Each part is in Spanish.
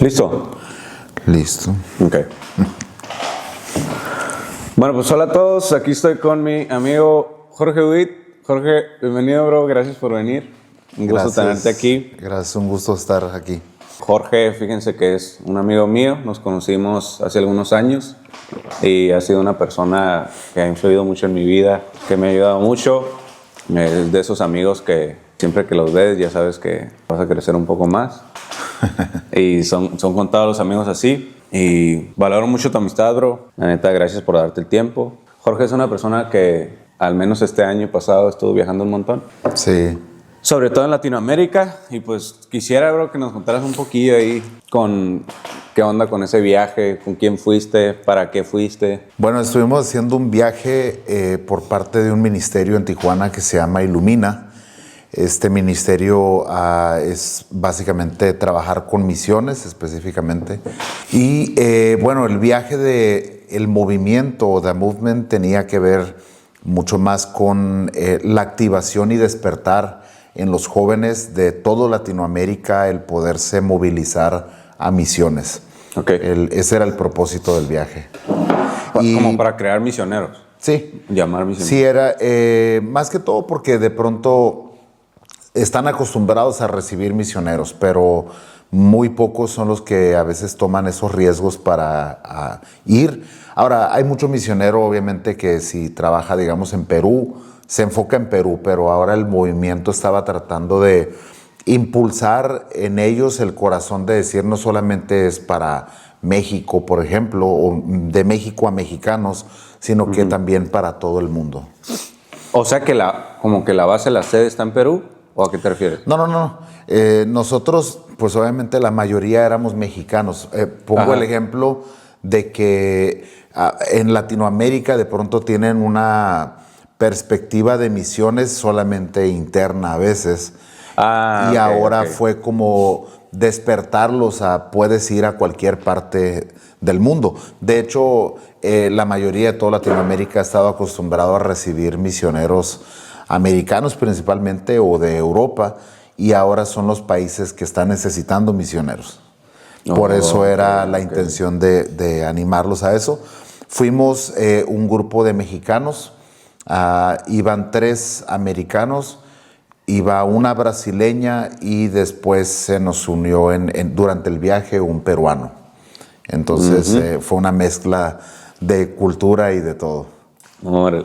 ¿Listo? Listo. Ok. Bueno, pues hola a todos. Aquí estoy con mi amigo Jorge Witt. Jorge, bienvenido, bro. Gracias por venir. Un gusto tenerte aquí. Gracias, un gusto estar aquí. Jorge, fíjense que es un amigo mío. Nos conocimos hace algunos años y ha sido una persona que ha influido mucho en mi vida, que me ha ayudado mucho. Es de esos amigos que siempre que los ves ya sabes que vas a crecer un poco más. Y son contados los amigos así. Y valoro mucho tu amistad, bro. La neta, gracias por darte el tiempo. Jorge es una persona que al menos este año pasado estuvo viajando un montón. Sí. Sobre todo en Latinoamérica. Y pues quisiera, bro, que nos contaras un poquillo ahí con qué onda con ese viaje, con quién fuiste, para qué fuiste. Bueno, estuvimos haciendo un viaje por parte de un ministerio en Tijuana que se llama Ilumina. Este ministerio es básicamente trabajar con misiones específicamente. Y bueno, el viaje el movimiento, The Movement, tenía que ver mucho más con la activación y despertar en los jóvenes de toda Latinoamérica, el poderse movilizar a misiones. Okay. Ese era el propósito del viaje. Como para crear misioneros. Sí. Llamar misioneros. Sí, era más que todo porque de pronto están acostumbrados a recibir misioneros, pero muy pocos son los que a veces toman esos riesgos para ir. Ahora, hay mucho misionero, obviamente, que si trabaja, digamos, en Perú, se enfoca en Perú, pero ahora el movimiento estaba tratando de impulsar en ellos el corazón de decir no solamente es para México, por ejemplo, o de México a mexicanos, sino que también para todo el mundo. O sea que como que la base, la sede está en Perú, ¿o a qué te refieres? No. Nosotros, pues obviamente la mayoría éramos mexicanos. Pongo el ejemplo de que en Latinoamérica de pronto tienen una perspectiva de misiones solamente interna a veces. Y ahora fue como despertarlos a puedes ir a cualquier parte del mundo. De hecho, la mayoría de toda Latinoamérica ha estado acostumbrado a recibir misioneros americanos principalmente o de Europa, y ahora son los países que están necesitando misioneros. Por eso era la intención de animarlos a eso. Fuimos un grupo de mexicanos, iban 3 americanos, iba una brasileña y después se nos unió durante el viaje un peruano. Entonces fue una mezcla de cultura y de todo.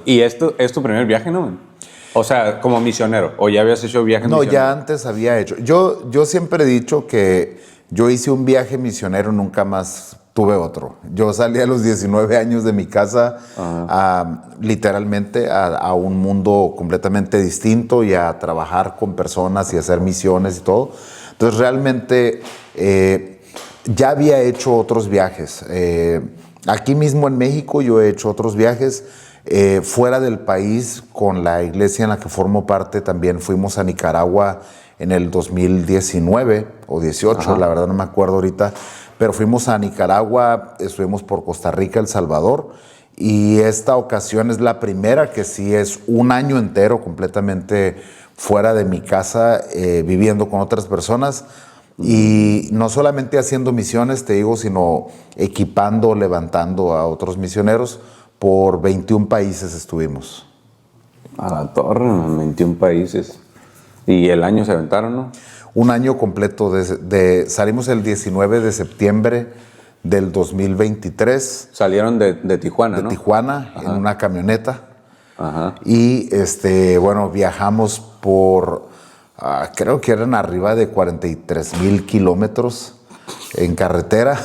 ¿Y esto es tu primer viaje, no? O sea, como misionero, ¿o ya habías hecho viajes misioneros? No, ya antes había hecho. Yo siempre he dicho que yo hice un viaje misionero, nunca más tuve otro. Yo salí a los 19 años de mi casa, literalmente a un mundo completamente distinto y a trabajar con personas y hacer misiones y todo. Entonces realmente ya había hecho otros viajes. Aquí mismo en México yo he hecho otros viajes. Fuera del país, con la iglesia en la que formo parte, también fuimos a Nicaragua en el 2019 o 18, la verdad no me acuerdo ahorita, pero fuimos a Nicaragua, estuvimos por Costa Rica, El Salvador, y esta ocasión es la primera que sí es un año entero completamente fuera de mi casa, viviendo con otras personas. Y no solamente haciendo misiones, te digo, sino equipando, levantando a otros misioneros. Por 21 países estuvimos. A la torre, 21 países. ¿Y el año se aventaron, no? Un año completo. Salimos el 19 de septiembre del 2023. Salieron de Tijuana, ¿no? De Tijuana, en una camioneta. Y bueno, viajamos por, creo que eran arriba de 43,000 kilómetros en carretera.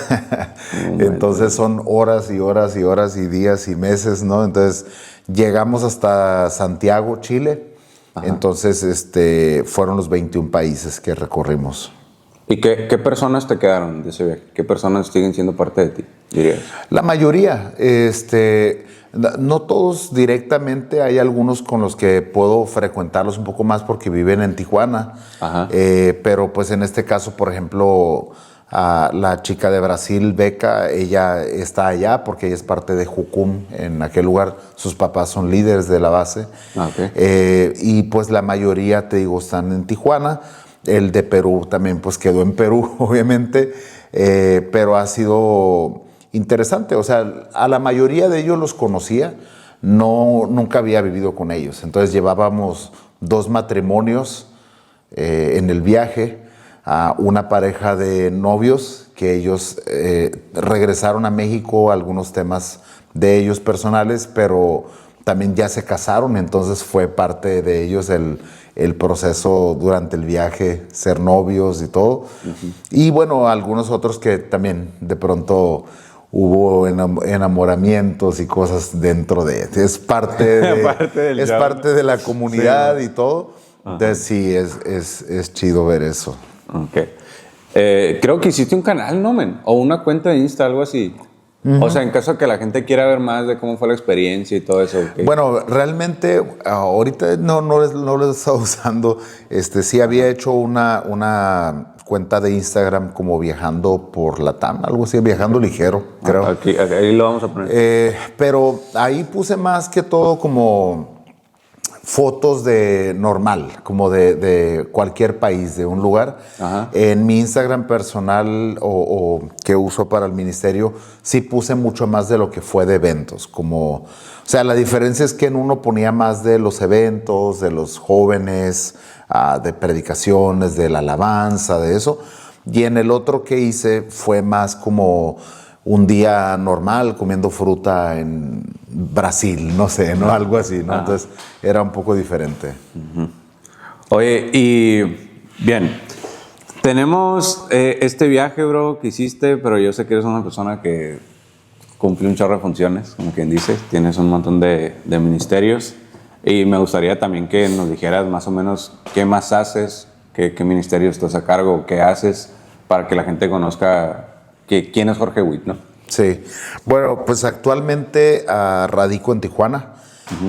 Entonces son horas y horas y horas y días y meses, ¿no? Entonces llegamos hasta Santiago, Chile. Entonces fueron los 21 países que recorrimos. ¿Y qué personas te quedaron de ese viaje? ¿Qué personas siguen siendo parte de ti, dirías? La mayoría, no todos directamente, hay algunos con los que puedo frecuentarlos un poco más porque viven en Tijuana. Pero pues en este caso, por ejemplo, la chica de Brasil, Beca, ella está allá porque ella es parte de Jucum en aquel lugar. Sus papás son líderes de la base. Y pues la mayoría, te digo, están en Tijuana. El de Perú también pues quedó en Perú, obviamente. pero ha sido interesante. O sea, a la mayoría de ellos los conocía, nunca había vivido con ellos. Entonces llevábamos 2 matrimonios en el viaje, a una pareja de novios que ellos regresaron a México, algunos temas de ellos personales, pero también ya se casaron, entonces fue parte de ellos el proceso durante el viaje, ser novios y todo. Y bueno, algunos otros que también de pronto hubo enamoramientos y cosas dentro de... Es parte de la comunidad, sí, y todo. Entonces sí, es chido ver eso. Ok. Creo que hiciste un canal, ¿no, men? O una cuenta de Insta, algo así. O sea, en caso de que la gente quiera ver más de cómo fue la experiencia y todo eso. ¿Okay? Bueno, realmente ahorita no lo he estado usando. Sí había hecho una cuenta de Instagram como viajando por Latam, algo así, viajando ligero, creo. Ahí lo vamos a poner. Pero ahí puse más que todo como fotos de normal, como de cualquier país, de un lugar. Ajá. En mi Instagram personal o que uso para el ministerio, sí puse mucho más de lo que fue de eventos. O sea, la diferencia es que en uno ponía más de los eventos, de los jóvenes, de predicaciones, de la alabanza, de eso. Y en el otro que hice fue más como un día normal comiendo fruta en Brasil, no sé, ¿no? Algo así, ¿no? Entonces era un poco diferente. Oye, y bien, tenemos este viaje, bro, que hiciste, pero yo sé que eres una persona que cumple un chorro de funciones, como quien dice, tienes un montón de ministerios, y me gustaría también que nos dijeras más o menos qué más haces, qué ministerios estás a cargo, qué haces, para que la gente conozca quién es Jorge Witt, ¿no? Sí. Bueno, pues actualmente radico en Tijuana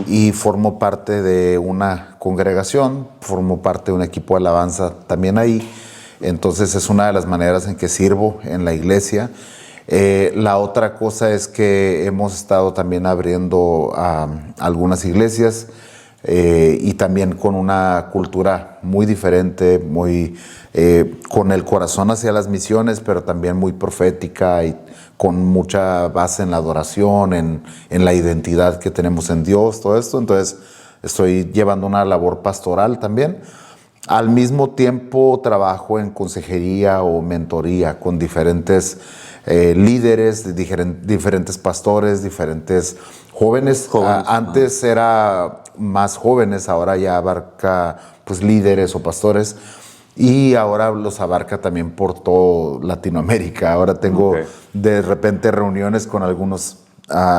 y formo parte de una congregación, formo parte de un equipo de alabanza también ahí. Entonces es una de las maneras en que sirvo en la iglesia. La otra cosa es que hemos estado también abriendo algunas iglesias y también con una cultura muy diferente, muy con el corazón hacia las misiones, pero también muy profética y con mucha base en la adoración, en la identidad que tenemos en Dios, todo esto. Entonces estoy llevando una labor pastoral también. Al mismo tiempo trabajo en consejería o mentoría con diferentes líderes, diferentes pastores, diferentes jóvenes. Antes era más jóvenes, ahora ya abarca pues líderes o pastores. Y ahora los abarca también por todo Latinoamérica. Ahora tengo de repente reuniones con algunos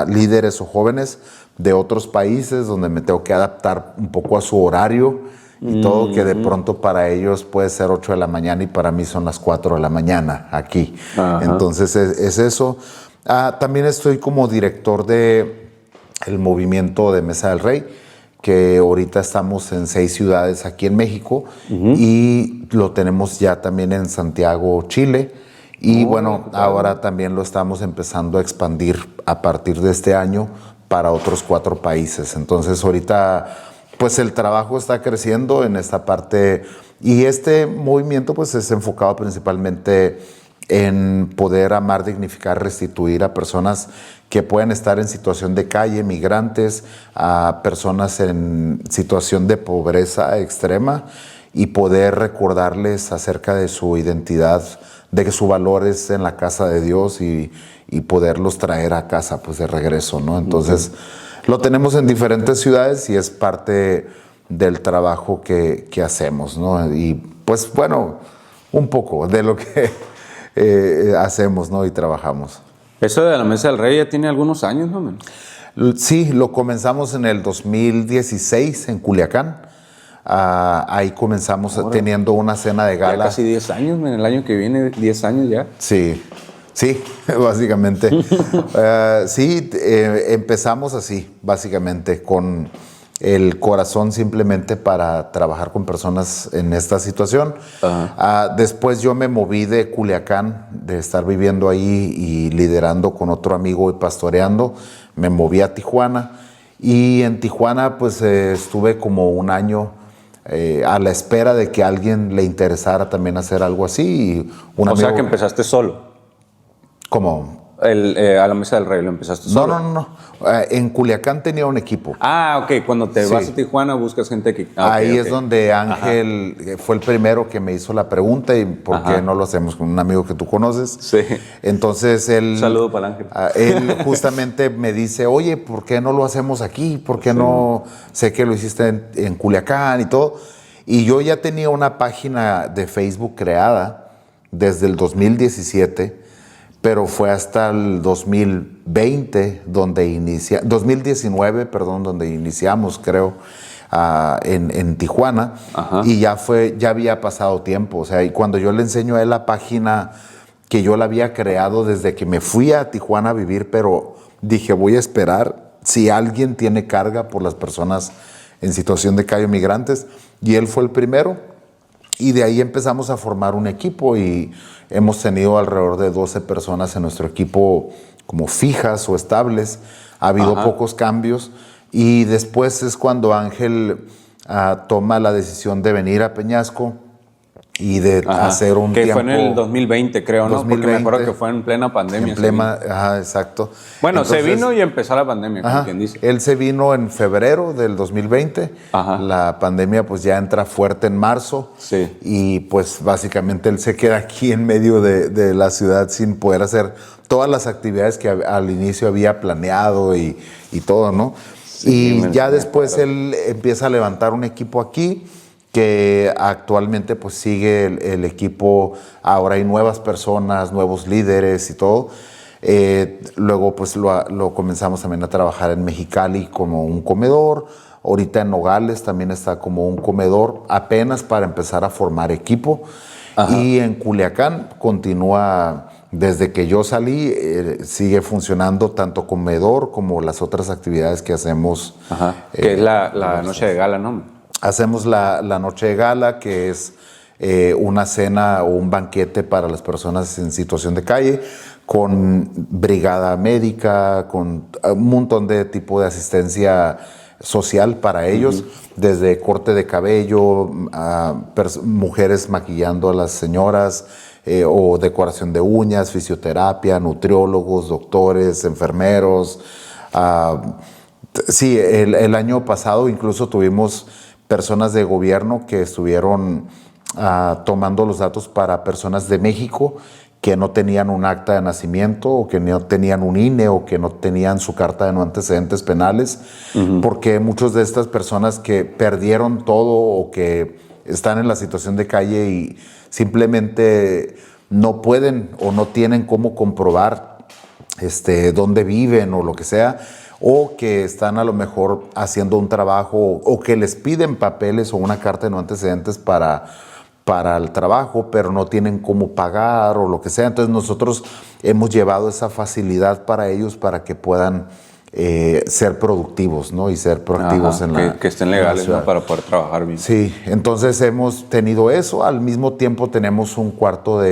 líderes o jóvenes de otros países donde me tengo que adaptar un poco a su horario y todo, que de pronto para ellos puede ser 8 de la mañana y para mí son las 4 de la mañana aquí. Ajá. Entonces es eso. También estoy como director de el movimiento de Mesa del Rey, que ahorita estamos en 6 ciudades aquí en México y lo tenemos ya también en Santiago, Chile. Y bueno, ahora también lo estamos empezando a expandir a partir de este año para otros 4 países. Entonces ahorita pues el trabajo está creciendo en esta parte y este movimiento pues es enfocado principalmente en poder amar, dignificar, restituir a personas que pueden estar en situación de calle, migrantes, a personas en situación de pobreza extrema y poder recordarles acerca de su identidad, de que su valor es en la casa de Dios y poderlos traer a casa pues de regreso, ¿no? Entonces lo tenemos en diferentes ciudades y es parte del trabajo que hacemos, ¿no? Y pues bueno, un poco de lo que hacemos, ¿no? Y trabajamos. Eso de la Mesa del Rey ya tiene algunos años, ¿no, man? Sí, lo comenzamos en el 2016 en Culiacán. Ahí comenzamos teniendo una cena de gala. Ya casi 10 años, man. El año que viene, 10 años ya. Sí, básicamente. Empezamos así, básicamente, con el corazón simplemente para trabajar con personas en esta situación. Después yo me moví de Culiacán, de estar viviendo ahí y liderando con otro amigo y pastoreando. Me moví a Tijuana y en Tijuana pues estuve como un año a la espera de que a alguien le interesara también hacer algo así. O sea que empezaste solo. Como... A la Mesa del Rey lo empezaste solo. No. En Culiacán tenía un equipo. Ok. Cuando te vas a Tijuana buscas gente que... Ahí es donde Ángel fue el primero que me hizo la pregunta y por qué no lo hacemos con un amigo que tú conoces. Sí. Entonces él... Un saludo para Ángel. Él justamente me dice, oye, ¿por qué no lo hacemos aquí? ¿Por qué no? Sé que lo hiciste en Culiacán y todo. Y yo ya tenía una página de Facebook creada desde el 2017, pero fue hasta el 2019, donde iniciamos, creo, en Tijuana. Y ya había pasado tiempo. O sea, y cuando yo le enseño a él la página que yo la había creado desde que me fui a Tijuana a vivir, pero dije, voy a esperar si alguien tiene carga por las personas en situación de calle migrantes. Y él fue el primero. Y de ahí empezamos a formar un equipo y hemos tenido alrededor de 12 personas en nuestro equipo como fijas o estables. Ha habido pocos cambios y después es cuando Ángel toma la decisión de venir a Peñasco y de hacer un tiempo... Que fue en el 2020, creo, ¿no? 2020, porque me acuerdo que fue en plena pandemia. Exacto. Bueno, entonces, se vino y empezó la pandemia, como quien dice. Él se vino en febrero del 2020. La pandemia pues ya entra fuerte en marzo. Sí. Y pues básicamente él se queda aquí en medio de la ciudad sin poder hacer todas las actividades que al inicio había planeado y todo, ¿no? Sí, y ya después él empieza a levantar un equipo aquí que actualmente pues sigue el equipo. Ahora hay nuevas personas, nuevos líderes y todo. Luego pues lo comenzamos también a trabajar en Mexicali como un comedor. Ahorita en Nogales también está como un comedor, apenas para empezar a formar equipo. Y en Culiacán continúa, desde que yo salí, sigue funcionando tanto comedor como las otras actividades que hacemos. Que es la noche de gala, ¿no? Hacemos la noche de gala, que es una cena o un banquete para las personas en situación de calle, con brigada médica, con un montón de tipo de asistencia social para ellos, desde corte de cabello, mujeres maquillando a las señoras, o decoración de uñas, fisioterapia, nutriólogos, doctores, enfermeros. Sí, el año pasado incluso tuvimos personas de gobierno que estuvieron tomando los datos para personas de México que no tenían un acta de nacimiento o que no tenían un INE o que no tenían su carta de no antecedentes penales, porque muchas de estas personas que perdieron todo o que están en la situación de calle y simplemente no pueden o no tienen cómo comprobar dónde viven o lo que sea, o que están a lo mejor haciendo un trabajo o que les piden papeles o una carta de no antecedentes para el trabajo, pero no tienen cómo pagar o lo que sea. Entonces nosotros hemos llevado esa facilidad para ellos para que puedan ser productivos, ¿no? Y ser proactivos que estén legales, ¿no? Para poder trabajar bien. Sí, entonces hemos tenido eso. Al mismo tiempo tenemos un cuarto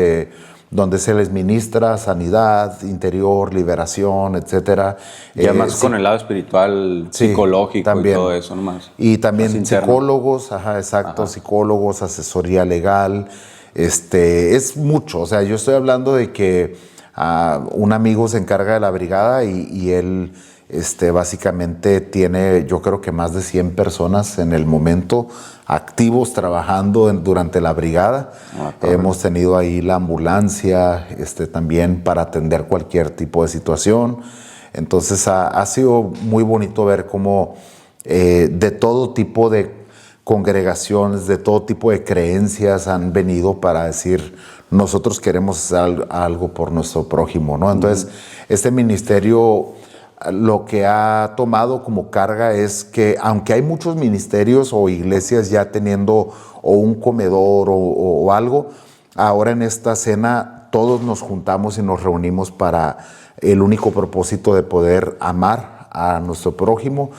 donde se les ministra sanidad, interior, liberación, etcétera. Ya más con el lado espiritual, psicológico también, y todo eso nomás. Y también psicólogos, psicólogos, asesoría legal. Es mucho. O sea, yo estoy hablando de que un amigo se encarga de la brigada y él básicamente tiene, yo creo que más de 100 personas en el momento activos trabajando durante la brigada. Hemos tenido ahí la ambulancia también para atender cualquier tipo de situación. Entonces ha sido muy bonito ver cómo de todo tipo de congregaciones, de todo tipo de creencias han venido para decir, nosotros queremos hacer algo por nuestro prójimo, ¿no? Entonces, este ministerio lo que ha tomado como carga es que, aunque hay muchos ministerios o iglesias ya teniendo o un comedor o algo, ahora en esta cena todos nos juntamos y nos reunimos para el único propósito de poder amar a nuestro prójimo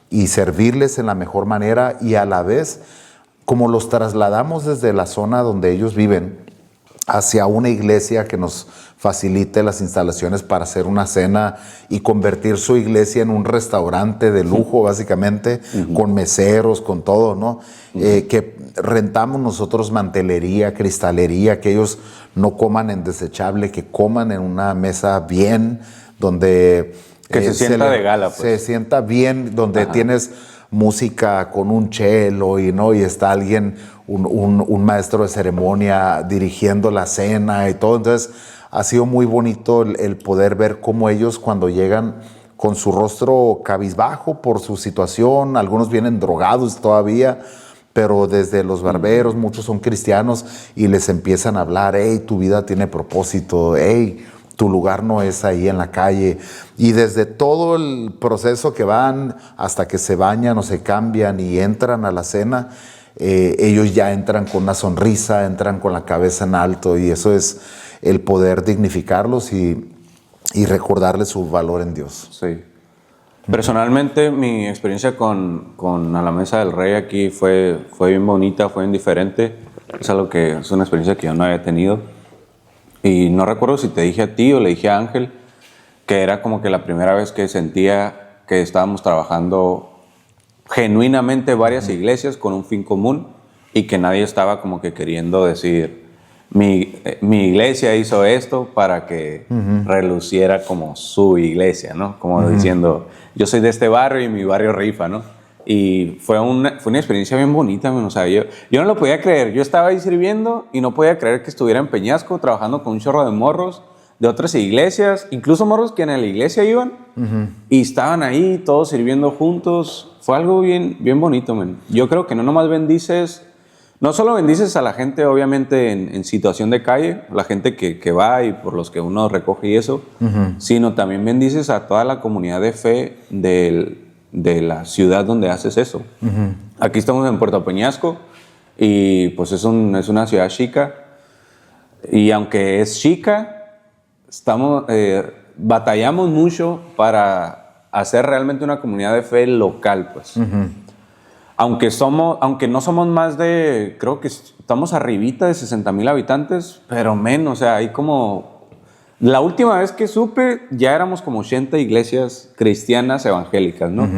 y servirles en la mejor manera, y a la vez, como los trasladamos desde la zona donde ellos viven, hacia una iglesia que nos facilite las instalaciones para hacer una cena y convertir su iglesia en un restaurante de lujo, básicamente, con meseros, con todo, ¿no? Que rentamos nosotros mantelería, cristalería, que ellos no coman en desechable, que coman en una mesa bien, donde... Que se sienta de gala, pues. Se sienta bien, donde tienes música con un cello y está alguien, un maestro de ceremonia dirigiendo la cena y todo. Entonces ha sido muy bonito el poder ver cómo ellos cuando llegan con su rostro cabizbajo por su situación, algunos vienen drogados todavía, pero desde los barberos, muchos son cristianos y les empiezan a hablar, hey, tu vida tiene propósito, hey, tu lugar no es ahí en la calle. Y desde todo el proceso que van hasta que se bañan o se cambian y entran a la cena, ellos ya entran con una sonrisa, entran con la cabeza en alto, y eso es el poder dignificarlos y recordarles su valor en Dios. Sí. Personalmente, mi experiencia con A la Mesa del Rey aquí fue bien bonita, fue bien diferente. Es algo que es una experiencia que yo no había tenido. Y no recuerdo si te dije a ti o le dije a Ángel que era como que la primera vez que sentía que estábamos trabajando genuinamente varias iglesias con un fin común y que nadie estaba como que queriendo decir mi iglesia hizo esto para que reluciera como su iglesia, ¿no? Como diciendo, yo soy de este barrio y mi barrio rifa, ¿no? Y fue una experiencia bien bonita, o sea, yo no lo podía creer. Yo estaba ahí sirviendo y no podía creer que estuviera en Peñasco trabajando con un chorro de morros de otras iglesias, incluso morros que en la iglesia iban y estaban ahí todos sirviendo juntos. Fue algo bien bonito, man. Yo creo que no nomás no solo bendices a la gente obviamente en situación de calle, la gente que va y por los que uno recoge y eso, sino también bendices a toda la comunidad de fe de la ciudad donde haces eso. Aquí estamos en Puerto Peñasco y pues es una ciudad chica, y aunque es chica, batallamos mucho para hacer realmente una comunidad de fe local, pues. Aunque no somos más de, creo que estamos arribita de 60,000 habitantes, pero menos, o sea, hay como... La última vez que supe, ya éramos como 80 iglesias cristianas evangélicas, ¿no?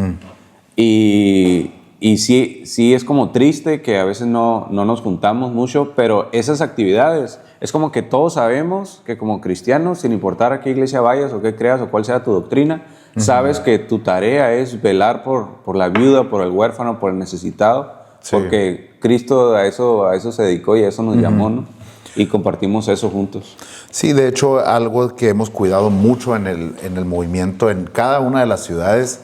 Y sí es como triste que a veces no nos juntamos mucho, pero esas actividades, es como que todos sabemos que como cristianos, sin importar a qué iglesia vayas o qué creas o cuál sea tu doctrina, sabes que tu tarea es velar por la viuda, por el huérfano, por el necesitado, porque Cristo a eso se dedicó y a eso nos llamó, ¿no? Y compartimos eso juntos. Sí, de hecho, algo que hemos cuidado mucho en el movimiento en cada una de las ciudades,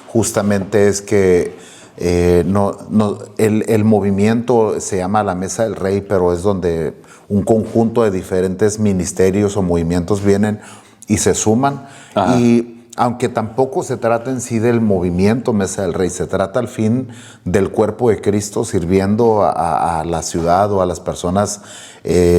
justamente es que el movimiento se llama La Mesa del Rey, pero es donde un conjunto de diferentes ministerios o movimientos vienen y se suman. Ajá. Y aunque tampoco se trata en sí del movimiento Mesa del Rey, se trata al fin del cuerpo de Cristo sirviendo a la ciudad o a las personas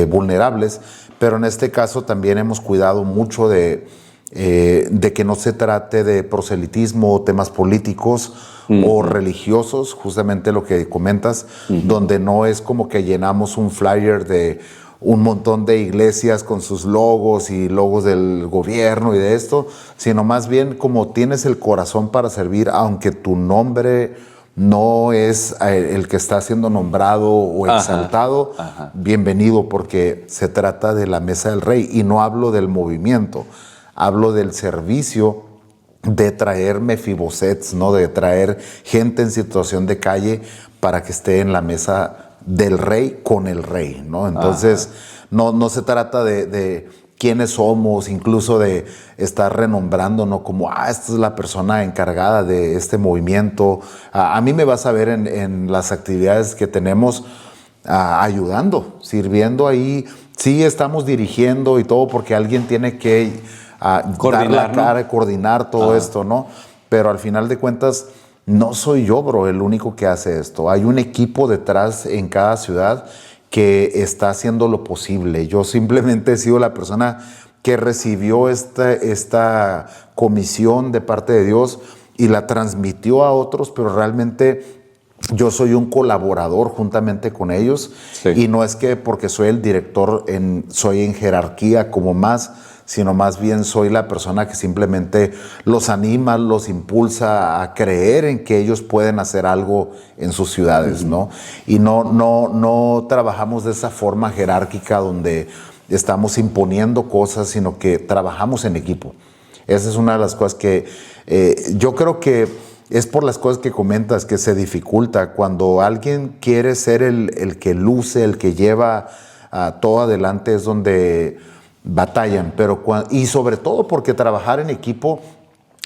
vulnerables, pero en este caso también hemos cuidado mucho de que no se trate de proselitismo o temas políticos o religiosos, justamente lo que comentas, donde no es como que llenamos un flyer de un montón de iglesias con sus logos y logos del gobierno y de esto, sino más bien como tienes el corazón para servir, aunque tu nombre no es el que está siendo nombrado o exaltado, bienvenido, porque se trata de la Mesa del Rey. Y no hablo del movimiento, hablo del servicio de traer mefibosets, ¿no? De traer gente en situación de calle para que esté en la mesa del rey con el rey, ¿no? Entonces, no se trata de quiénes somos, incluso de estar renombrándonos como, esta es la persona encargada de este movimiento. A mí me vas a ver en las actividades que tenemos ayudando, sirviendo ahí. Sí, estamos dirigiendo y todo porque alguien tiene que dar la cara, ¿no? Coordinar todo esto, ¿no? Pero al final de cuentas, no soy yo, bro, el único que hace esto. Hay un equipo detrás en cada ciudad que está haciendo lo posible. Yo simplemente he sido la persona que recibió esta comisión de parte de Dios y la transmitió a otros, pero realmente yo soy un colaborador juntamente con ellos, Sí. y no es que porque soy el director soy en jerarquía como más, sino más bien soy la persona que simplemente los anima, los impulsa a creer en que ellos pueden hacer algo en sus ciudades, ¿no? Y no trabajamos de esa forma jerárquica donde estamos imponiendo cosas, sino que trabajamos en equipo. Esa es una de las cosas que yo creo que es por las cosas que comentas que se dificulta. Cuando alguien quiere ser el que luce, el que lleva todo adelante, es donde batallan. Y sobre todo porque trabajar en equipo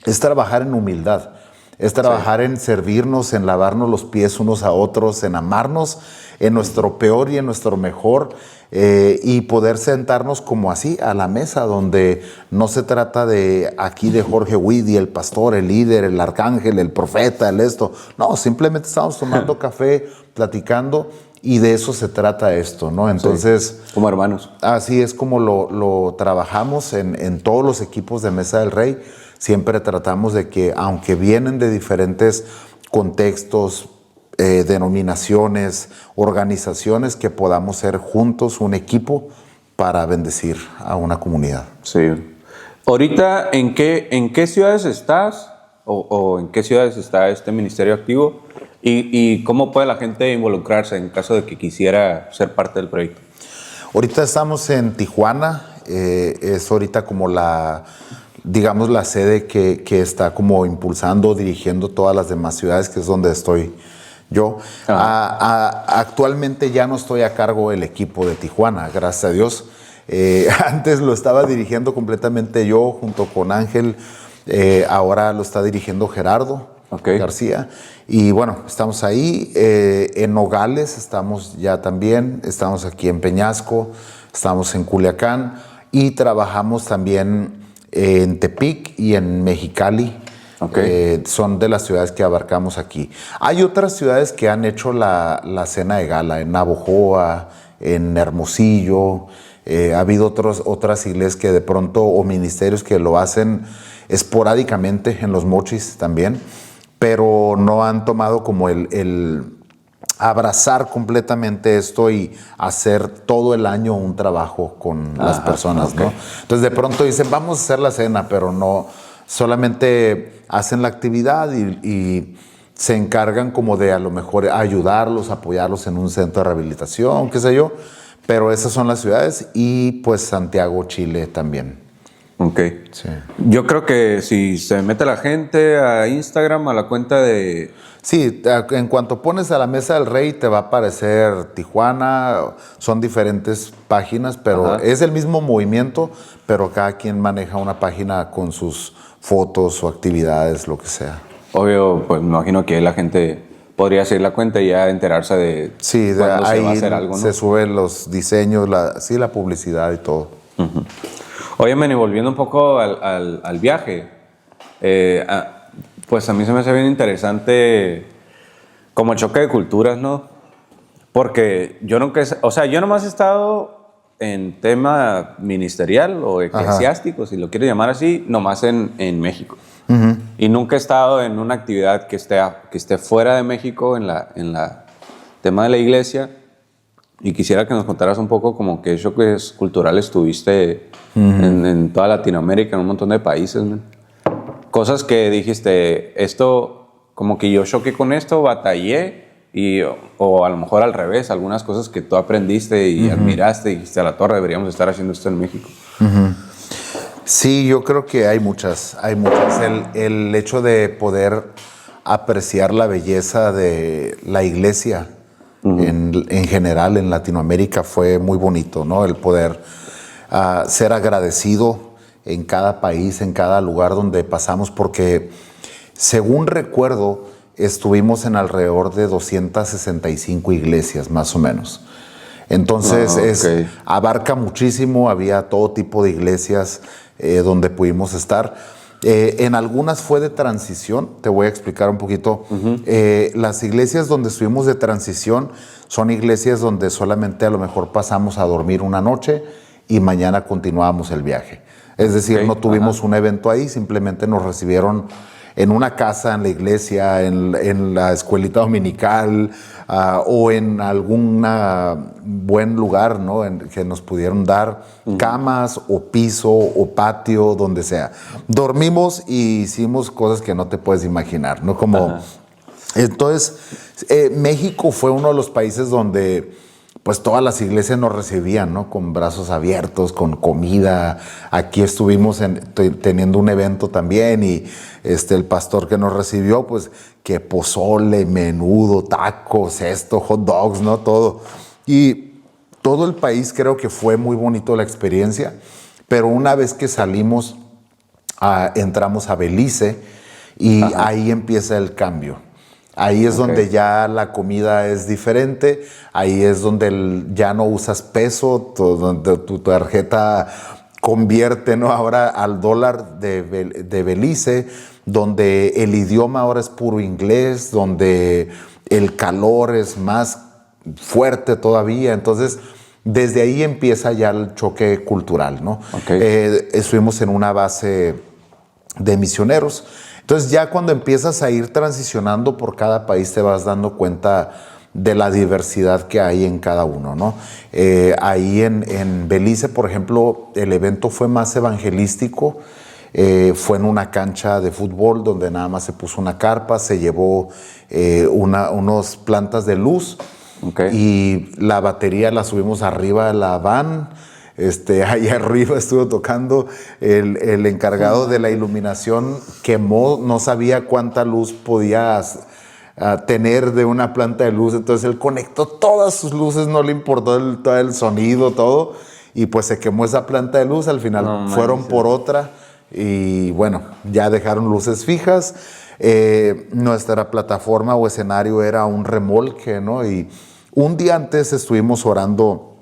es trabajar en humildad. Es trabajar en servirnos, en lavarnos los pies unos a otros, en amarnos en nuestro peor y en nuestro mejor, y poder sentarnos como así a la mesa, donde no se trata de aquí de Jorge Whitty, el pastor, el líder, el arcángel, el profeta, el esto. No, simplemente estamos tomando café, platicando, y de eso se trata esto, ¿no? Entonces, sí, como hermanos. Así es como lo trabajamos en todos los equipos de Mesa del Rey. Siempre tratamos de que, aunque vienen de diferentes contextos, denominaciones, organizaciones, que podamos ser juntos un equipo para bendecir a una comunidad. Sí. Ahorita, ¿en qué ciudades estás? ¿O en qué ciudades está este ministerio activo? ¿Y cómo puede la gente involucrarse en caso de que quisiera ser parte del proyecto? Ahorita estamos en Tijuana. Es ahorita como digamos, la sede que está como impulsando, dirigiendo todas las demás ciudades, que es donde estoy yo. Actualmente ya no estoy a cargo del equipo de Tijuana, gracias a Dios. Antes lo estaba dirigiendo completamente yo junto con Ángel. Ahora lo está dirigiendo Gerardo García. Y bueno, estamos ahí. En Nogales estamos ya también. Estamos aquí en Peñasco. Estamos en Culiacán. Y trabajamos también en Tepic y en Mexicali. Son de las ciudades que abarcamos aquí. Hay otras ciudades que han hecho la cena de gala, en Navojoa, en Hermosillo. Ha habido otras iglesias que de pronto, o ministerios que lo hacen esporádicamente, en Los Mochis también, pero no han tomado como el abrazar completamente esto y hacer todo el año un trabajo con las personas, ¿no? Entonces de pronto dicen, vamos a hacer la cena, pero no, solamente hacen la actividad y se encargan como de a lo mejor ayudarlos, apoyarlos en un centro de rehabilitación, qué sé yo, pero esas son las ciudades, y pues Santiago, Chile también. Ok. Sí. Yo creo que si se mete la gente a Instagram, a la cuenta de... Sí, en cuanto pones a la Mesa del Rey te va a aparecer Tijuana. Son diferentes páginas, pero es el mismo movimiento, pero cada quien maneja una página con sus fotos o actividades, lo que sea. Obvio, pues me imagino que la gente podría seguir la cuenta y ya enterarse de cuándo se ahí va a hacer algo, ¿no? Se suben los diseños, la publicidad y todo. Oye, Manny, volviendo un poco al viaje, pues a mí se me hace bien interesante como el choque de culturas, ¿no? Porque yo nunca, yo nomás he estado en tema ministerial o eclesiástico, si lo quieres llamar así, nomás en México. Y nunca he estado en una actividad que esté fuera de México, en la tema de la iglesia. Y quisiera que nos contaras un poco como qué choques culturales tuviste en toda Latinoamérica, en un montón de países, man. Cosas que dijiste, esto, como que yo choqué con esto, batallé, o a lo mejor al revés, algunas cosas que tú aprendiste y admiraste y dijiste, a la torre, deberíamos estar haciendo esto en México. Sí, yo creo que hay muchas. El hecho de poder apreciar la belleza de la iglesia en general en Latinoamérica fue muy bonito, ¿no? El poder ser agradecido en cada país, en cada lugar donde pasamos, porque según recuerdo estuvimos en alrededor de 265 iglesias más o menos. Entonces abarca muchísimo, había todo tipo de iglesias donde pudimos estar. En algunas fue de transición, te voy a explicar un poquito. Las iglesias donde estuvimos de transición son iglesias donde solamente a lo mejor pasamos a dormir una noche y mañana continuábamos el viaje. Es decir, no tuvimos un evento ahí, simplemente nos recibieron en una casa, en la iglesia, en la escuelita dominical, o en algún buen lugar, ¿no? Que nos pudieron dar camas o piso o patio, donde sea. Dormimos y hicimos cosas que no te puedes imaginar, ¿no? Como, entonces, México fue uno de los países donde pues todas las iglesias nos recibían, ¿no? Con brazos abiertos, con comida. Aquí estuvimos teniendo un evento también y el pastor que nos recibió, pues que pozole, menudo, tacos, hot dogs, ¿no? Todo. Y todo el país creo que fue muy bonito la experiencia, pero una vez que salimos, entramos a Belice y ahí empieza el cambio. Ahí es donde ya la comida es diferente, ahí es donde ya no usas peso, donde tu tarjeta convierte, ¿no? Ahora al dólar de Belice, donde el idioma ahora es puro inglés, donde el calor es más fuerte todavía. Entonces, desde ahí empieza ya el choque cultural, ¿no? Estuvimos en una base de misioneros. Entonces ya cuando empiezas a ir transicionando por cada país te vas dando cuenta de la diversidad que hay en cada uno, ¿no? Ahí en Belice, por ejemplo, el evento fue más evangelístico. Fue en una cancha de fútbol donde nada más se puso una carpa, se llevó unas plantas de luz y la batería la subimos arriba de la van. Allá arriba estuvo tocando el encargado de la iluminación, quemó, no sabía cuánta luz podía tener de una planta de luz, entonces él conectó todas sus luces, no le importó todo el sonido, todo, y pues se quemó esa planta de luz. Al final fueron por otra y bueno, ya dejaron luces fijas. Nuestra plataforma o escenario era un remolque, ¿no? Y un día antes estuvimos orando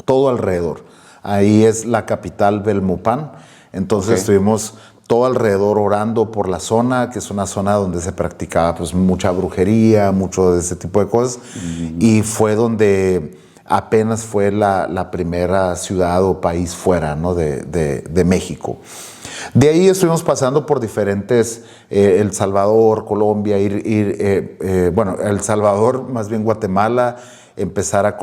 todo alrededor. Ahí es la capital, Belmopan. Entonces estuvimos todo alrededor orando por la zona, que es una zona donde se practicaba pues mucha brujería, mucho de ese tipo de cosas. Y fue donde apenas fue la primera ciudad o país fuera, ¿no? de México. De ahí estuvimos pasando por diferentes, El Salvador, Colombia, El Salvador, más bien Guatemala, empezar a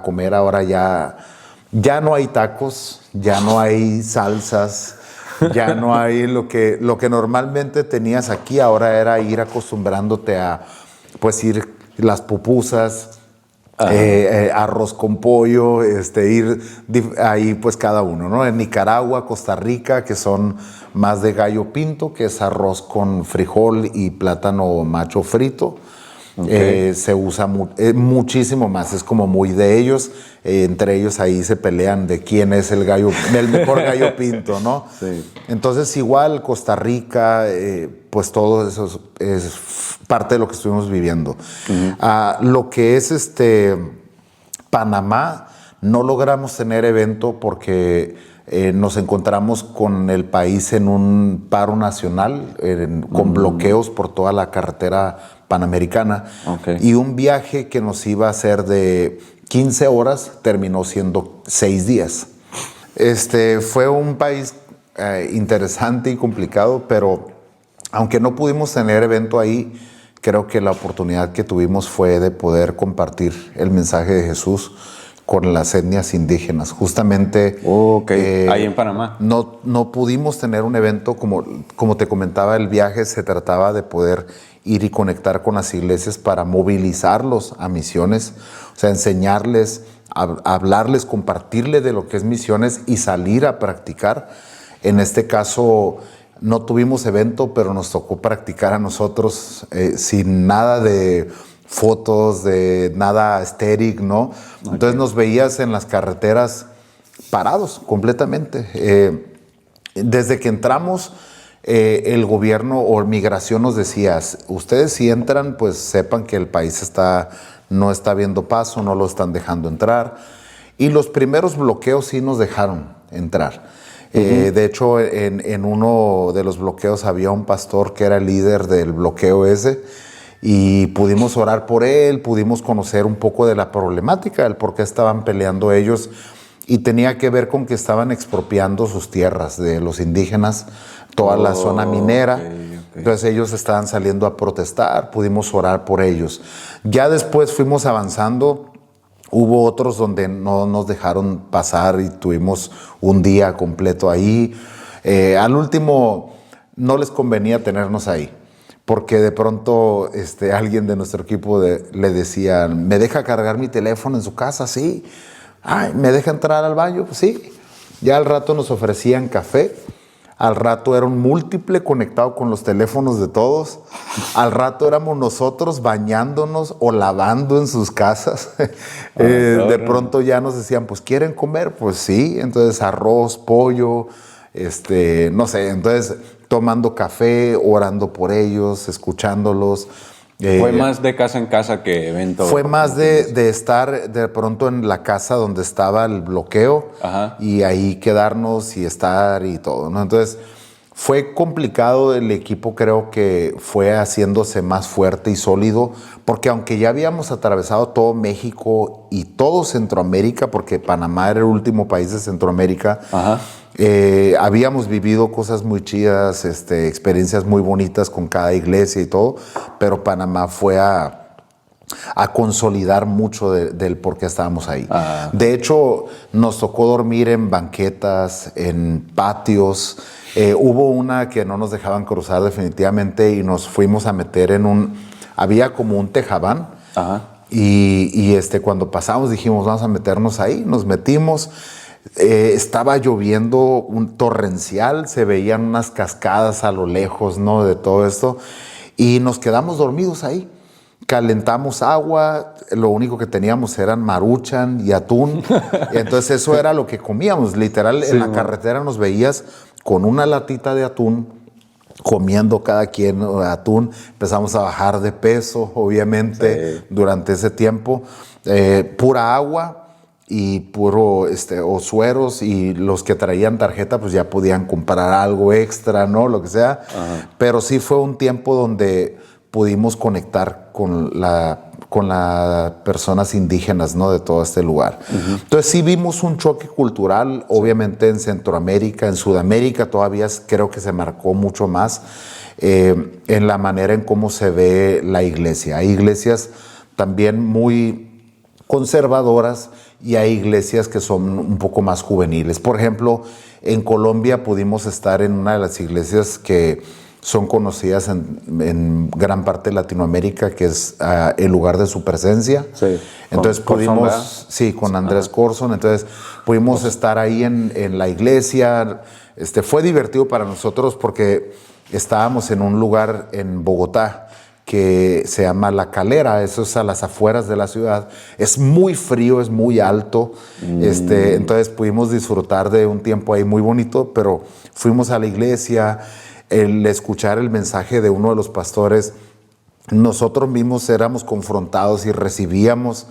comer ahora ya no hay tacos, ya no hay salsas, ya no hay lo que normalmente tenías aquí. Ahora era ir acostumbrándote a pues ir las pupusas, arroz con pollo, ir ahí pues cada uno, ¿no? En Nicaragua, Costa Rica, que son más de gallo pinto, que es arroz con frijol y plátano macho frito. Se usa muchísimo más, es como muy de ellos. Entre ellos ahí se pelean de quién es el mejor gallo pinto, ¿no? Sí. Entonces igual Costa Rica, pues todo eso es parte de lo que estuvimos viviendo. Lo que es Panamá, no logramos tener evento porque nos encontramos con el país en un paro nacional, con bloqueos por toda la carretera panamericana. Y un viaje que nos iba a hacer de 15 horas terminó siendo 6 días. Fue un país interesante y complicado, pero aunque no pudimos tener evento ahí, creo que la oportunidad que tuvimos fue de poder compartir el mensaje de Jesús con las etnias indígenas. Justamente ahí en Panamá. No pudimos tener un evento, como te comentaba, el viaje se trataba de poder ir y conectar con las iglesias para movilizarlos a misiones, o sea, enseñarles, hablarles, compartirles de lo que es misiones y salir a practicar. En este caso no tuvimos evento, pero nos tocó practicar a nosotros sin nada de fotos, de nada estéril, ¿no? Entonces nos veías en las carreteras parados completamente. Desde que entramos, el gobierno o migración nos decía, ustedes si entran, pues sepan que el país no está viendo paso, no lo están dejando entrar. Y los primeros bloqueos sí nos dejaron entrar. De hecho, en uno de los bloqueos había un pastor que era el líder del bloqueo ese, y pudimos orar por él, pudimos conocer un poco de la problemática, del por qué estaban peleando ellos, y tenía que ver con que estaban expropiando sus tierras de los indígenas, toda la zona minera. Entonces ellos estaban saliendo a protestar, pudimos orar por ellos. Ya después fuimos avanzando. Hubo otros donde no nos dejaron pasar y tuvimos un día completo ahí. Al último no les convenía tenernos ahí, porque de pronto alguien de nuestro equipo le decía, ¿me deja cargar mi teléfono en su casa? Sí. Ay, ¿me deja entrar al baño? Pues sí. Ya al rato nos ofrecían café. Al rato era un múltiple conectado con los teléfonos de todos. Al rato éramos nosotros bañándonos o lavando en sus casas. De pronto ya nos decían, pues ¿quieren comer? Pues sí. Entonces arroz, pollo, no sé. Entonces tomando café, orando por ellos, escuchándolos. Fue más de casa en casa que evento. Fue más de estar de pronto en la casa donde estaba el bloqueo. Ajá. Y ahí quedarnos y estar y todo, ¿no? Entonces fue complicado. El equipo creo que fue haciéndose más fuerte y sólido, porque aunque ya habíamos atravesado todo México y todo Centroamérica, porque Panamá era el último país de Centroamérica. Ajá. Habíamos vivido cosas muy chidas, experiencias muy bonitas con cada iglesia y todo, pero Panamá fue a consolidar mucho del por qué estábamos ahí. De hecho, nos tocó dormir en banquetas, en patios. Hubo una que no nos dejaban cruzar definitivamente y nos fuimos a meter había como un tejabán. Ajá. Y cuando pasamos dijimos, vamos a meternos ahí. Nos metimos. Estaba lloviendo un torrencial, se veían unas cascadas a lo lejos, ¿no? De todo esto. Y nos quedamos dormidos ahí. Calentamos agua, lo único que teníamos eran Maruchan y atún. Entonces eso era lo que comíamos. Literal, sí, en la carretera nos veías con una latita de atún, comiendo cada quien atún. Empezamos a bajar de peso, obviamente, sí, durante ese tiempo. Pura agua y puro o sueros, y los que traían tarjeta pues ya podían comprar algo extra, ¿no? Lo que sea. Ajá. Pero sí fue un tiempo donde pudimos conectar con las personas indígenas, ¿no? De todo este lugar. Uh-huh. Entonces sí vimos un choque cultural, obviamente en Centroamérica, en Sudamérica todavía creo que se marcó mucho más en la manera en cómo se ve la iglesia. Hay iglesias también muy conservadoras y hay iglesias que son un poco más juveniles. Por ejemplo, en Colombia pudimos estar en una de las iglesias que son conocidas en gran parte de Latinoamérica, que es el lugar de su presencia. Sí. Entonces pudimos, Corson, sí, con Andrés Corson. Entonces pudimos estar ahí en la iglesia. Fue divertido para nosotros porque estábamos en un lugar en Bogotá que se llama La Calera. Eso es a las afueras de la ciudad. Es muy frío, es muy alto. Entonces pudimos disfrutar de un tiempo ahí muy bonito, pero fuimos a la iglesia. El escuchar el mensaje de uno de los pastores, nosotros mismos éramos confrontados y recibíamos,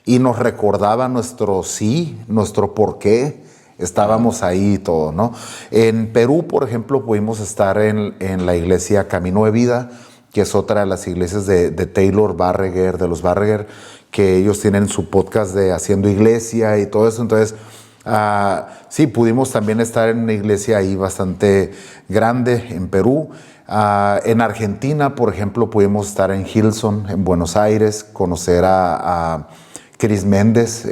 y nos recordaba nuestro sí, nuestro por qué estábamos ahí y todo, ¿no? En Perú, por ejemplo, pudimos estar en la iglesia Camino de Vida, que es otra de las iglesias de Taylor Barreguer, de los Barreguer, que ellos tienen su podcast de Haciendo Iglesia y todo eso. Entonces, sí, pudimos también estar en una iglesia ahí bastante grande en Perú. En Argentina, por ejemplo, pudimos estar en Hillsong, en Buenos Aires, conocer a Cris Méndez.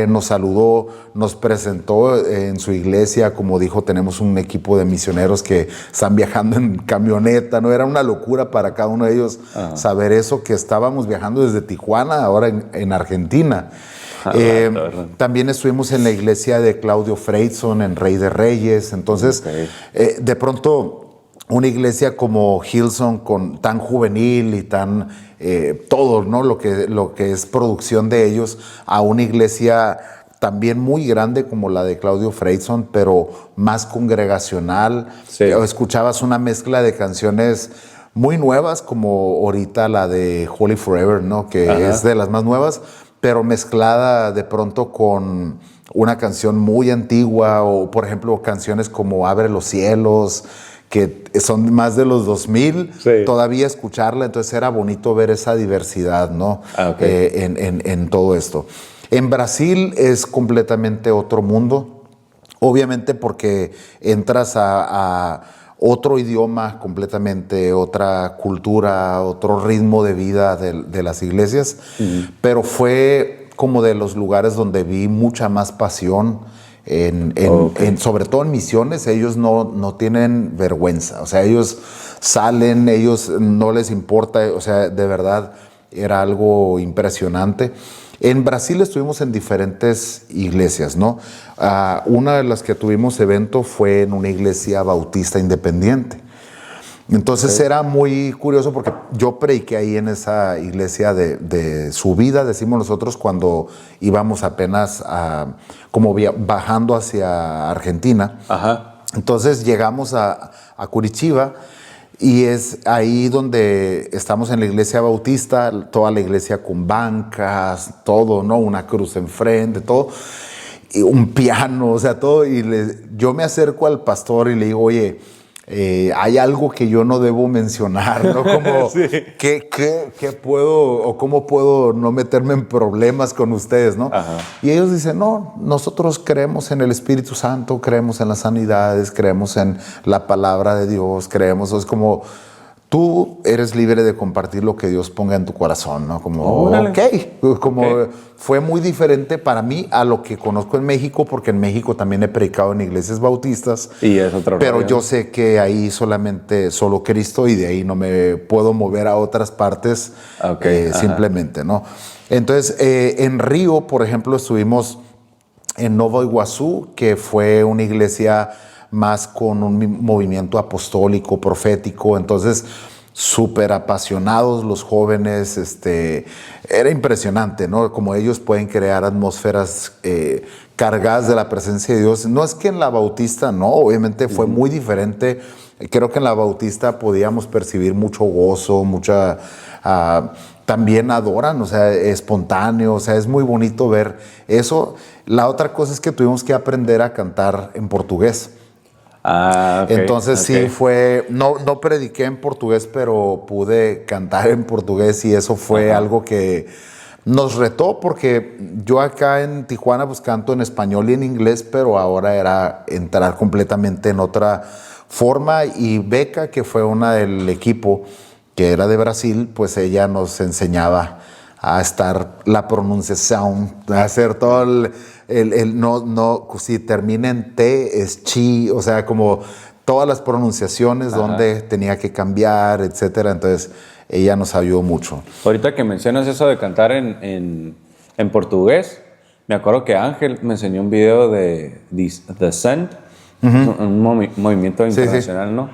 Nos saludó, nos presentó en su iglesia. Como dijo, tenemos un equipo de misioneros que están viajando en camioneta, ¿no? Era una locura para cada uno de ellos saber eso, que estábamos viajando desde Tijuana, ahora en Argentina. También estuvimos en la iglesia de Claudio Freyson, en Rey de Reyes. Entonces, de pronto, una iglesia como Hillsong, tan juvenil y tan todo, ¿no? Lo que es producción de ellos, a una iglesia también muy grande como la de Claudio Freyson, pero más congregacional. Sí. Escuchabas una mezcla de canciones muy nuevas, como ahorita la de Holy Forever, ¿no? Que es de las más nuevas, pero mezclada de pronto con una canción muy antigua, o por ejemplo canciones como Abre los cielos, que son más de los 2000, sí, todavía escucharla. Entonces era bonito ver esa diversidad, ¿no? En todo esto. En Brasil es completamente otro mundo, obviamente porque entras a otro idioma completamente, otra cultura, otro ritmo de vida de las iglesias, pero fue como de los lugares donde vi mucha más pasión, sobre todo en misiones. Ellos no tienen vergüenza, o sea, ellos salen, ellos no les importa, o sea, de verdad era algo impresionante. En Brasil estuvimos en diferentes iglesias, ¿no? Una de las que tuvimos evento fue en una iglesia bautista independiente. Entonces era muy curioso porque yo prediqué ahí en esa iglesia de subida, decimos nosotros, cuando íbamos apenas bajando hacia Argentina. Ajá. Entonces llegamos a Curitiba y es ahí donde estamos en la iglesia bautista, toda la iglesia con bancas, todo, ¿no? Una cruz enfrente, todo, y un piano, o sea, todo. Y yo me acerco al pastor y le digo, oye, hay algo que yo no debo mencionar, ¿no? Como, Sí. ¿qué puedo o cómo puedo no meterme en problemas con ustedes, ¿no? Ajá. Y ellos dicen, no, nosotros creemos en el Espíritu Santo, creemos en las sanidades, creemos en la palabra de Dios, creemos, es como, tú eres libre de compartir lo que Dios ponga en tu corazón, ¿no? Como, ok. Fue muy diferente para mí a lo que conozco en México, porque en México también he predicado en iglesias bautistas. Y es otro Pero rollo. yo sé que ahí solo Cristo, y de ahí no me puedo mover a otras partes simplemente, ¿no? Entonces, en Río, por ejemplo, estuvimos en Nova Iguazú, que fue una iglesia más con un movimiento apostólico, profético. Entonces, súper apasionados los jóvenes. Era impresionante, ¿no? Como ellos pueden crear atmósferas cargadas de la presencia de Dios. No es que en la bautista, no, obviamente fue muy diferente. Creo que en la bautista podíamos percibir mucho gozo, también adoran, o sea, espontáneo, o sea, es muy bonito ver eso. La otra cosa es que tuvimos que aprender a cantar en portugués. Entonces sí fue, no prediqué en portugués, pero pude cantar en portugués, y eso fue algo que nos retó, porque yo acá en Tijuana pues canto en español y en inglés, pero ahora era entrar completamente en otra forma. Y Beca, que fue una del equipo, que era de Brasil, pues ella nos enseñaba a estar la pronunciación, a hacer todo si termina en T es chi, o sea, como todas las pronunciaciones donde tenía que cambiar, etcétera. Entonces ella nos ayudó mucho. Ahorita que mencionas eso de cantar en portugués, me acuerdo que Ángel me enseñó un video de The Sun, un movimiento internacional, ¿no?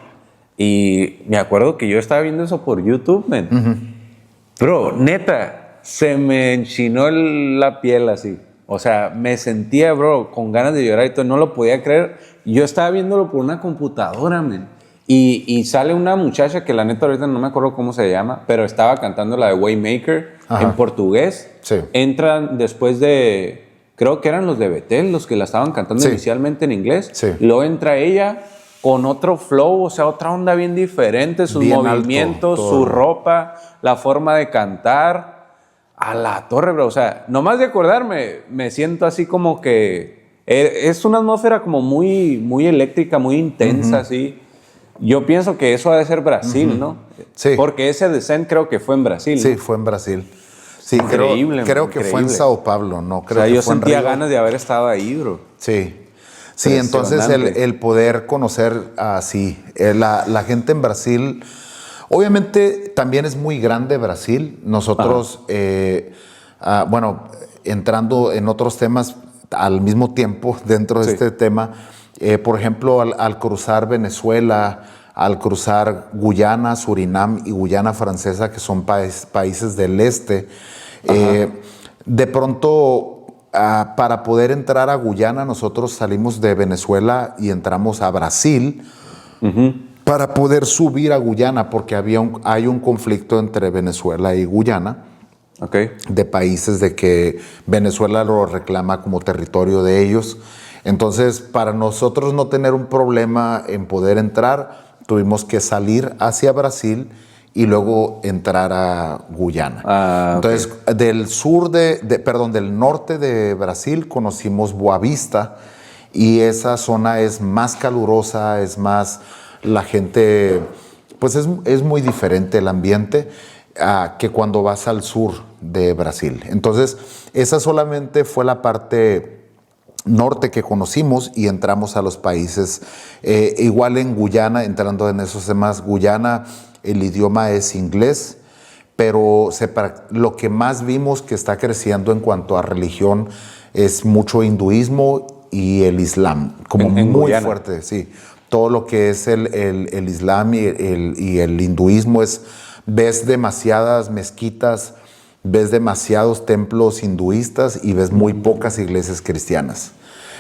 Y me acuerdo que yo estaba viendo eso por YouTube, man. Bro, neta, se me enchinó la piel así. O sea, me sentía, bro, con ganas de llorar y todo. No lo podía creer. Yo estaba viéndolo por una computadora, man. Y sale una muchacha que la neta ahorita no me acuerdo cómo se llama, pero estaba cantando la de Waymaker en portugués. Sí. Entran después de, creo que eran los de Betel, los que la estaban cantando inicialmente en inglés. Sí. Luego entra ella con otro flow, o sea, otra onda bien diferente, sus bien movimientos, alto, su ropa, la forma de cantar. A la torre, bro. O sea, nomás de acordarme, me siento así como que es una atmósfera como muy, muy eléctrica, muy intensa, así. Yo pienso que eso ha de ser Brasil, ¿no? Sí. Porque ese Descent creo que fue en Brasil. Sí, ¿no? fue en Brasil. Sí, Increíble, creo que fue en Sao Paulo, ¿no? Creo o sea, que yo fue en sentía Río. ganas de haber estado ahí, bro. Sí. Sí, entonces el poder conocer así, la gente en Brasil, obviamente también es muy grande Brasil. Nosotros, bueno, entrando en otros temas al mismo tiempo dentro de este tema, por ejemplo, al cruzar Venezuela, al cruzar Guyana, Surinam y Guyana Francesa, que son países del este, de pronto... para poder entrar a Guyana, nosotros salimos de Venezuela y entramos a Brasil para poder subir a Guyana, porque hay un conflicto entre Venezuela y Guyana, de países de que Venezuela lo reclama como territorio de ellos. Entonces, para nosotros no tener un problema en poder entrar, tuvimos que salir hacia Brasil y luego entrar a Guyana. Entonces, del norte de Brasil conocimos Boa Vista, y esa zona es más calurosa, es más la gente, pues es muy diferente el ambiente que cuando vas al sur de Brasil. Entonces, esa solamente fue la parte norte que conocimos y entramos a los países. Igual en Guyana, entrando en esos temas, Guyana, el idioma es inglés, pero lo que más vimos que está creciendo en cuanto a religión es mucho hinduismo y el islam, como en muy Guyana. fuerte, sí. Todo lo que es el islam y el hinduismo ves demasiadas mezquitas, ves demasiados templos hinduistas y ves muy pocas iglesias cristianas.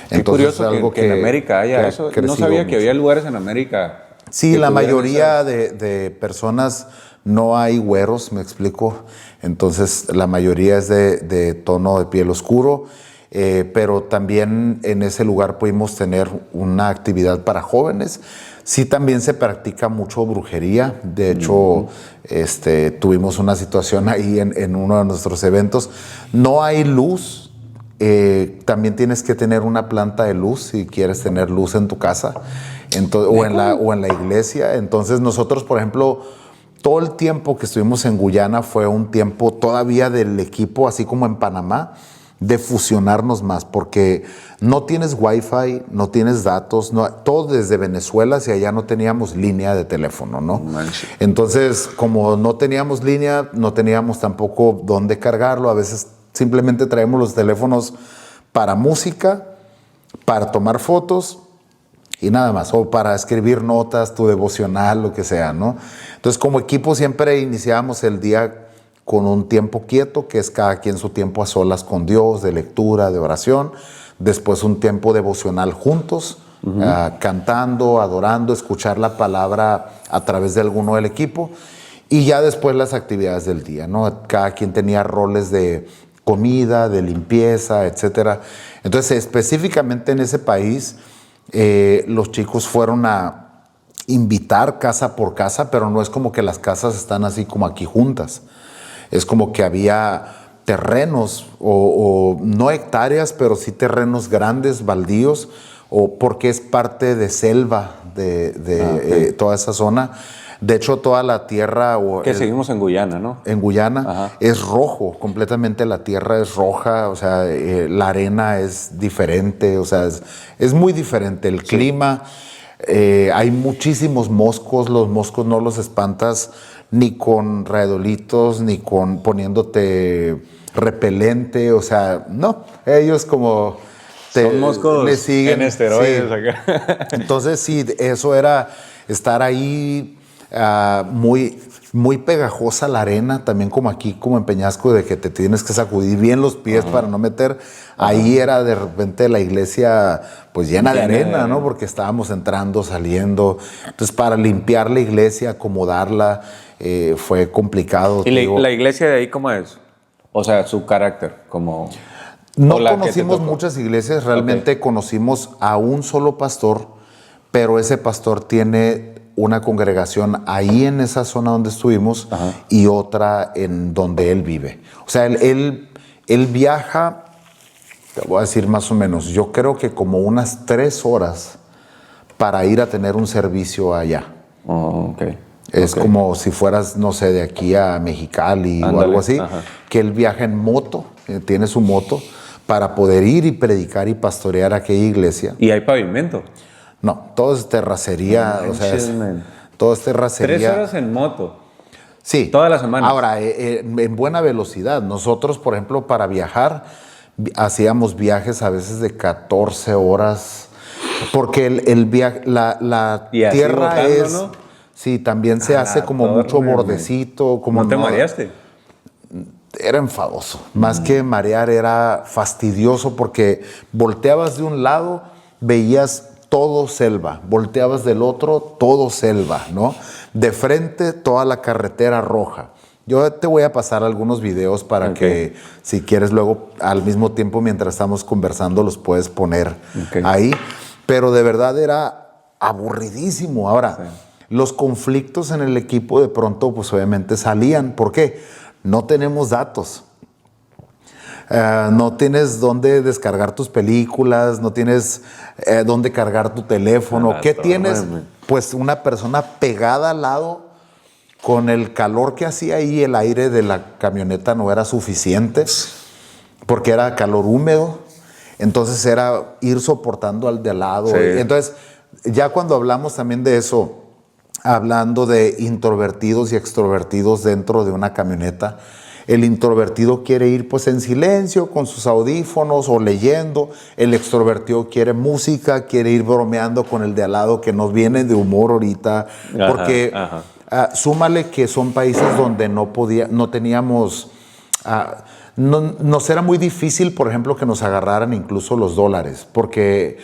Qué Entonces, curioso algo que en América haya ha eso. No crecido sabía que mucho. había lugares en América. Sí, que la tuvieran mayoría esa- de personas no hay güeros, me explico. Entonces, la mayoría es de tono de piel oscuro, pero también en ese lugar pudimos tener una actividad para jóvenes. Sí, también se practica mucho brujería. De hecho, tuvimos una situación ahí en uno de nuestros eventos. No hay luz. También tienes que tener una planta de luz si quieres tener luz en tu casa o en la iglesia. Entonces nosotros, por ejemplo, todo el tiempo que estuvimos en Guyana fue un tiempo todavía del equipo, así como en Panamá, de fusionarnos más, porque no tienes wifi, no tienes datos, todo desde Venezuela hacia allá no teníamos línea de teléfono, ¿no? Manche. Entonces, como no teníamos línea, no teníamos tampoco dónde cargarlo, a veces simplemente traemos los teléfonos para música, para tomar fotos y nada más, o para escribir notas, tu devocional, lo que sea, ¿no? Entonces, como equipo siempre iniciábamos el día con un tiempo quieto, que es cada quien su tiempo a solas con Dios, de lectura, de oración. Después un tiempo devocional juntos, cantando, adorando, escuchar la palabra a través de alguno del equipo. Y ya después las actividades del día, ¿no? Cada quien tenía roles de comida, de limpieza, etcétera. Entonces, específicamente en ese país, los chicos fueron a invitar casa por casa, pero no es como que las casas están así como aquí juntas. Es como que había terrenos, o no hectáreas, pero sí terrenos grandes, baldíos, porque es parte de selva de toda esa zona. De hecho, toda la tierra... Que seguimos en Guyana, ¿no? En Guyana Ajá. es rojo, completamente la tierra es roja, o sea, la arena es diferente, o sea, es muy diferente. El clima, hay muchísimos moscos, los moscos no los espantas ni con raedolitos, ni con poniéndote repelente, o sea, no, ellos como... Son moscos le siguen, en esteroides sí. acá. Entonces sí, eso era estar ahí muy pegajosa la arena, también como aquí, como en Peñasco, de que te tienes que sacudir bien los pies para no meter. Ahí era de repente la iglesia pues llena de arena, ¿no? Porque estábamos entrando, saliendo. Entonces para limpiar la iglesia, acomodarla, fue complicado. ¿Y la iglesia de ahí cómo es? O sea, su carácter, como... No o la que te conocimos tocó. muchas iglesias, realmente conocimos a un solo pastor, pero ese pastor tiene una congregación ahí en esa zona donde estuvimos y otra en donde él vive. O sea, él viaja, te voy a decir más o menos, yo creo que como unas 3 horas para ir a tener un servicio allá. Oh, ok. Es Ok. como si fueras, no sé, de aquí a Mexicali o Ándale, algo así, ajá. que él viaja en moto, tiene su moto, para poder ir y predicar y pastorear aquella iglesia. Y hay pavimento. No, todo es terracería, No o sea, manches, man. todo es terracería. 3 horas en moto. Sí. Toda la semana. Ahora, en buena velocidad. Nosotros, por ejemplo, para viajar, hacíamos viajes a veces de 14 horas, porque el viaje, la Y así tierra botando, es... ¿no? Sí, también se A hace la como torre, mucho man. bordecito. Como ¿No te mareaste? Era enfadoso. Más que marear, era fastidioso porque volteabas de un lado, veías todo selva, volteabas del otro, todo selva, ¿no? De frente, toda la carretera roja. Yo te voy a pasar algunos videos para que, si quieres, luego al mismo tiempo, mientras estamos conversando, los puedes poner ahí. Pero de verdad era aburridísimo. Ahora, los conflictos en el equipo de pronto, pues obviamente salían. ¿Por qué? No tenemos datos. No tienes dónde descargar tus películas, no tienes dónde cargar tu teléfono. ¿Qué tienes? pues una persona pegada al lado, con el calor que hacía ahí, el aire de la camioneta no era suficiente, porque era calor húmedo, entonces era ir soportando al de al lado. Sí. Entonces, ya cuando hablamos también de eso, hablando de introvertidos y extrovertidos dentro de una camioneta, el introvertido quiere ir pues en silencio con sus audífonos o leyendo. El extrovertido quiere música, quiere ir bromeando con el de al lado que nos viene de humor ahorita. Porque súmale que son países donde no teníamos... nos era muy difícil, por ejemplo, que nos agarraran incluso los dólares, porque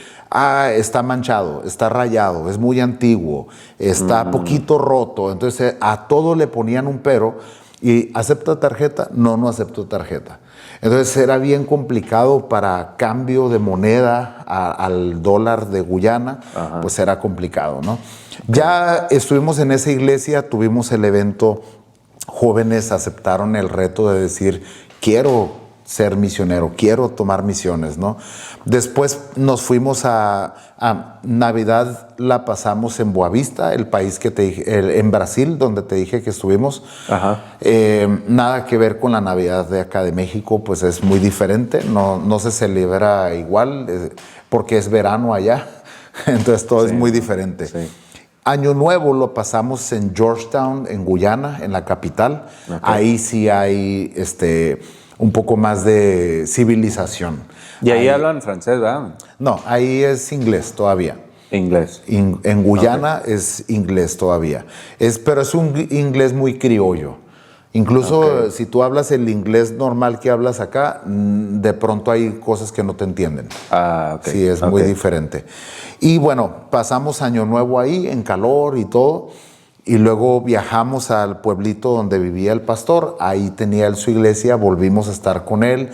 está manchado, está rayado, es muy antiguo, está poquito roto. Entonces a todo le ponían un pero. ¿Y acepta tarjeta? No acepto tarjeta. Entonces era bien complicado para cambio de moneda al dólar de Guyana, pues era complicado, ¿no? Ya estuvimos en esa iglesia, tuvimos el evento, jóvenes aceptaron el reto de decir, quiero ser misionero, quiero tomar misiones, ¿no? Después nos fuimos a Navidad, la pasamos en Boavista, el país que te dije, en Brasil, donde te dije que estuvimos. Nada que ver con la Navidad de acá de México, pues es muy diferente, no se celebra igual, porque es verano allá, entonces todo es muy diferente. Sí. Año Nuevo lo pasamos en Georgetown, en Guyana, en la capital. Ahí sí hay un poco más de civilización. Y ahí hablan francés, ¿verdad? No, ahí es inglés todavía. Inglés. En Guyana es inglés todavía. Pero es un inglés muy criollo. Incluso si tú hablas el inglés normal que hablas acá, de pronto hay cosas que no te entienden. Sí, es muy diferente. Y bueno, pasamos Año Nuevo ahí, en calor y todo. Y luego viajamos al pueblito donde vivía el pastor. Ahí tenía él su iglesia, volvimos a estar con él.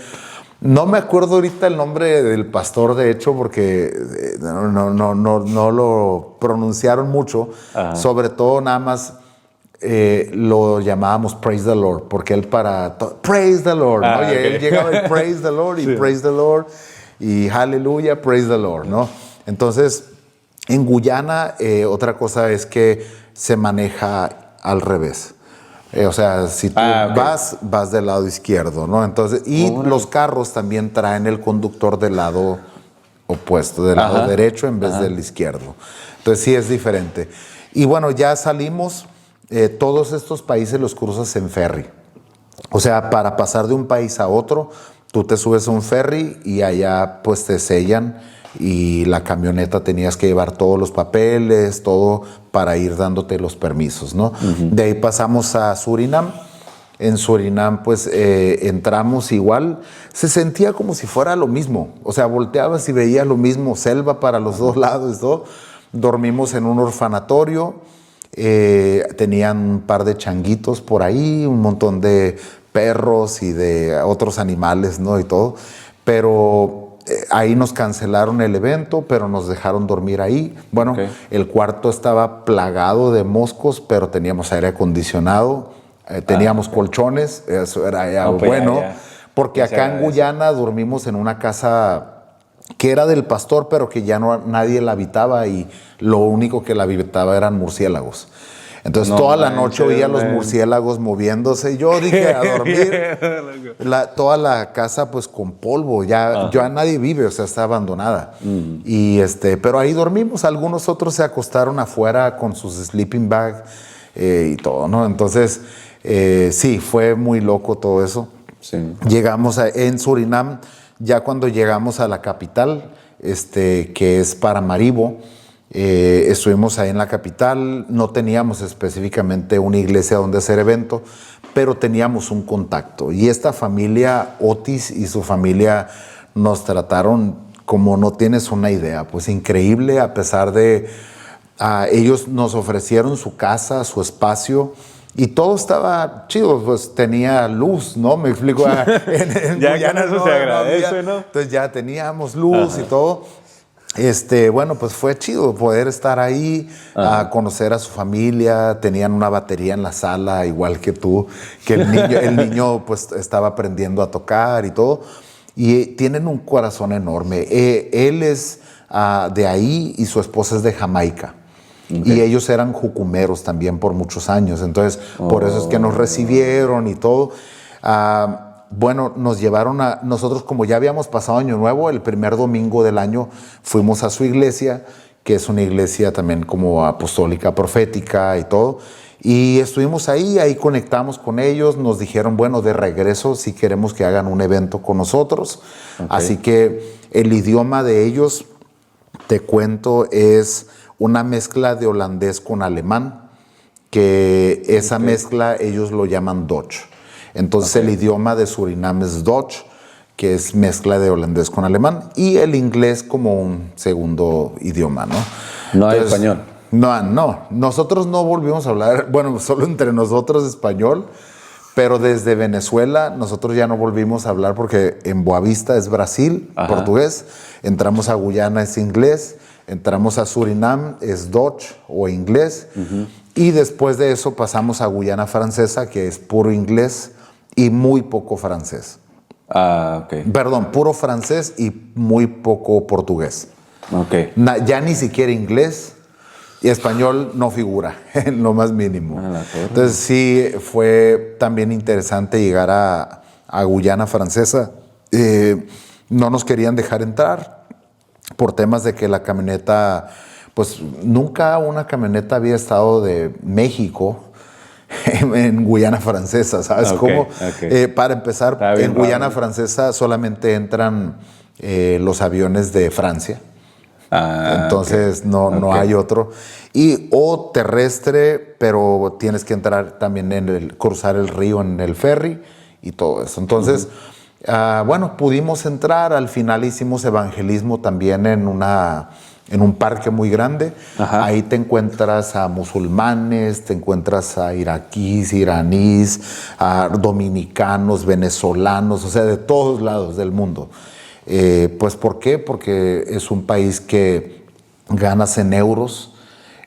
No me acuerdo ahorita el nombre del pastor, de hecho, porque no lo pronunciaron mucho. Sobre todo nada más lo llamábamos Praise the Lord, porque él Praise the Lord, ¿no? Y él llegaba y Praise the Lord y Praise the Lord y Hallelujah, Praise the Lord, ¿no? Entonces, en Guyana, otra cosa es que se maneja al revés. O sea, si tú vas del lado izquierdo, ¿no? Entonces, los carros también traen el conductor del lado opuesto, del lado derecho en vez del izquierdo. Entonces, sí es diferente. Y bueno, ya salimos. Todos estos países los cruzas en ferry. O sea, para pasar de un país a otro, tú te subes a un ferry y allá pues te sellan y la camioneta tenías que llevar todos los papeles, todo para ir dándote los permisos, ¿no? De ahí pasamos a Surinam. En Surinam pues entramos igual. Se sentía como si fuera lo mismo. O sea, volteabas y veías lo mismo, selva para los dos lados, ¿no? Dormimos en un orfanatorio. Tenían un par de changuitos por ahí, un montón de perros y de otros animales, ¿no? Y todo. Pero ahí nos cancelaron el evento, pero nos dejaron dormir ahí. Bueno, el cuarto estaba plagado de moscos, pero teníamos aire acondicionado, teníamos colchones, eso era ya bueno. Porque acá en Guyana dormimos en una casa que era del pastor, pero que ya nadie la habitaba y lo único que la habitaba eran murciélagos. Entonces toda la noche oía los murciélagos moviéndose y yo dije a dormir. Toda la casa pues con polvo, ya nadie vive, o sea, está abandonada. Y pero ahí dormimos, algunos otros se acostaron afuera con sus sleeping bag y todo, ¿no? Entonces sí, fue muy loco todo eso. Sí. Llegamos en Surinam. Ya cuando llegamos a la capital, que es Paramaribo, estuvimos ahí en la capital. No teníamos específicamente una iglesia donde hacer evento, pero teníamos un contacto. Y esta familia, Otis y su familia, nos trataron como no tienes una idea. Pues increíble, a pesar de... ellos nos ofrecieron su casa, su espacio. Y todo estaba chido, pues tenía luz, ¿no? Me explico. En ya Guyana eso se agradece, ¿no? Entonces ya teníamos luz y todo. Bueno, pues fue chido poder estar ahí, a conocer a su familia. Tenían una batería en la sala, igual que tú, que el niño pues estaba aprendiendo a tocar y todo. Y tienen un corazón enorme. Él es de ahí y su esposa es de Jamaica. Y ellos eran jucumeros también por muchos años. Entonces, por eso es que nos recibieron y todo. Bueno, nos llevaron a... Nosotros, como ya habíamos pasado Año Nuevo, el primer domingo del año fuimos a su iglesia, que es una iglesia también como apostólica, profética y todo. Y estuvimos ahí conectamos con ellos, nos dijeron, bueno, de regreso si queremos que hagan un evento con nosotros. Así que el idioma de ellos, te cuento, es una mezcla de holandés con alemán, que esa mezcla ellos lo llaman Dutch. Entonces el idioma de Surinam es Dutch, que es mezcla de holandés con alemán, y el inglés como un segundo idioma, ¿no? No hay español. No. Nosotros no volvimos a hablar, bueno, solo entre nosotros español, pero desde Venezuela nosotros ya no volvimos a hablar porque en Boavista es Brasil, portugués, entramos a Guyana es inglés, entramos a Surinam es Dutch o inglés, y después de eso pasamos a Guyana Francesa, que es puro inglés y muy poco francés. Perdón, puro francés y muy poco portugués. Ya ni siquiera inglés y español no figura en lo más mínimo. Entonces sí fue también interesante llegar a Guyana Francesa. No nos querían dejar entrar por temas de que la camioneta, pues nunca una camioneta había estado de México en Guyana Francesa, ¿sabes cómo? Para empezar, en Guyana Francesa solamente entran los aviones de Francia. Entonces no hay otro. O terrestre, pero tienes que entrar también cruzar el río en el ferry y todo eso. Entonces, bueno, pudimos entrar. Al final hicimos evangelismo también en un parque muy grande. Ahí te encuentras a musulmanes, te encuentras a iraquíes, iraníes, a dominicanos, venezolanos, o sea, de todos lados del mundo. Pues ¿por qué? Porque es un país que ganas en euros.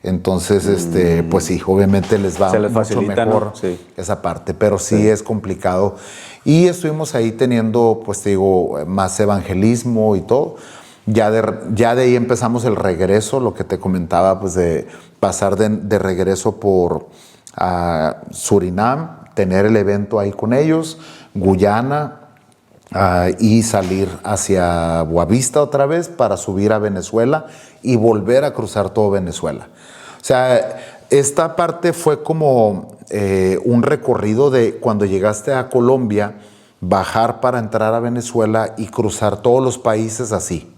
Entonces, pues sí, obviamente les va mucho facilita, mejor, ¿no? Esa parte, pero sí es complicado. Y estuvimos ahí teniendo, pues te digo, más evangelismo y todo. Ya de ahí empezamos el regreso, lo que te comentaba, pues de pasar de regreso por Surinam, tener el evento ahí con ellos, Guyana, y salir hacia Boavista otra vez para subir a Venezuela y volver a cruzar todo Venezuela. O sea, esta parte fue como un recorrido de cuando llegaste a Colombia, bajar para entrar a Venezuela y cruzar todos los países así.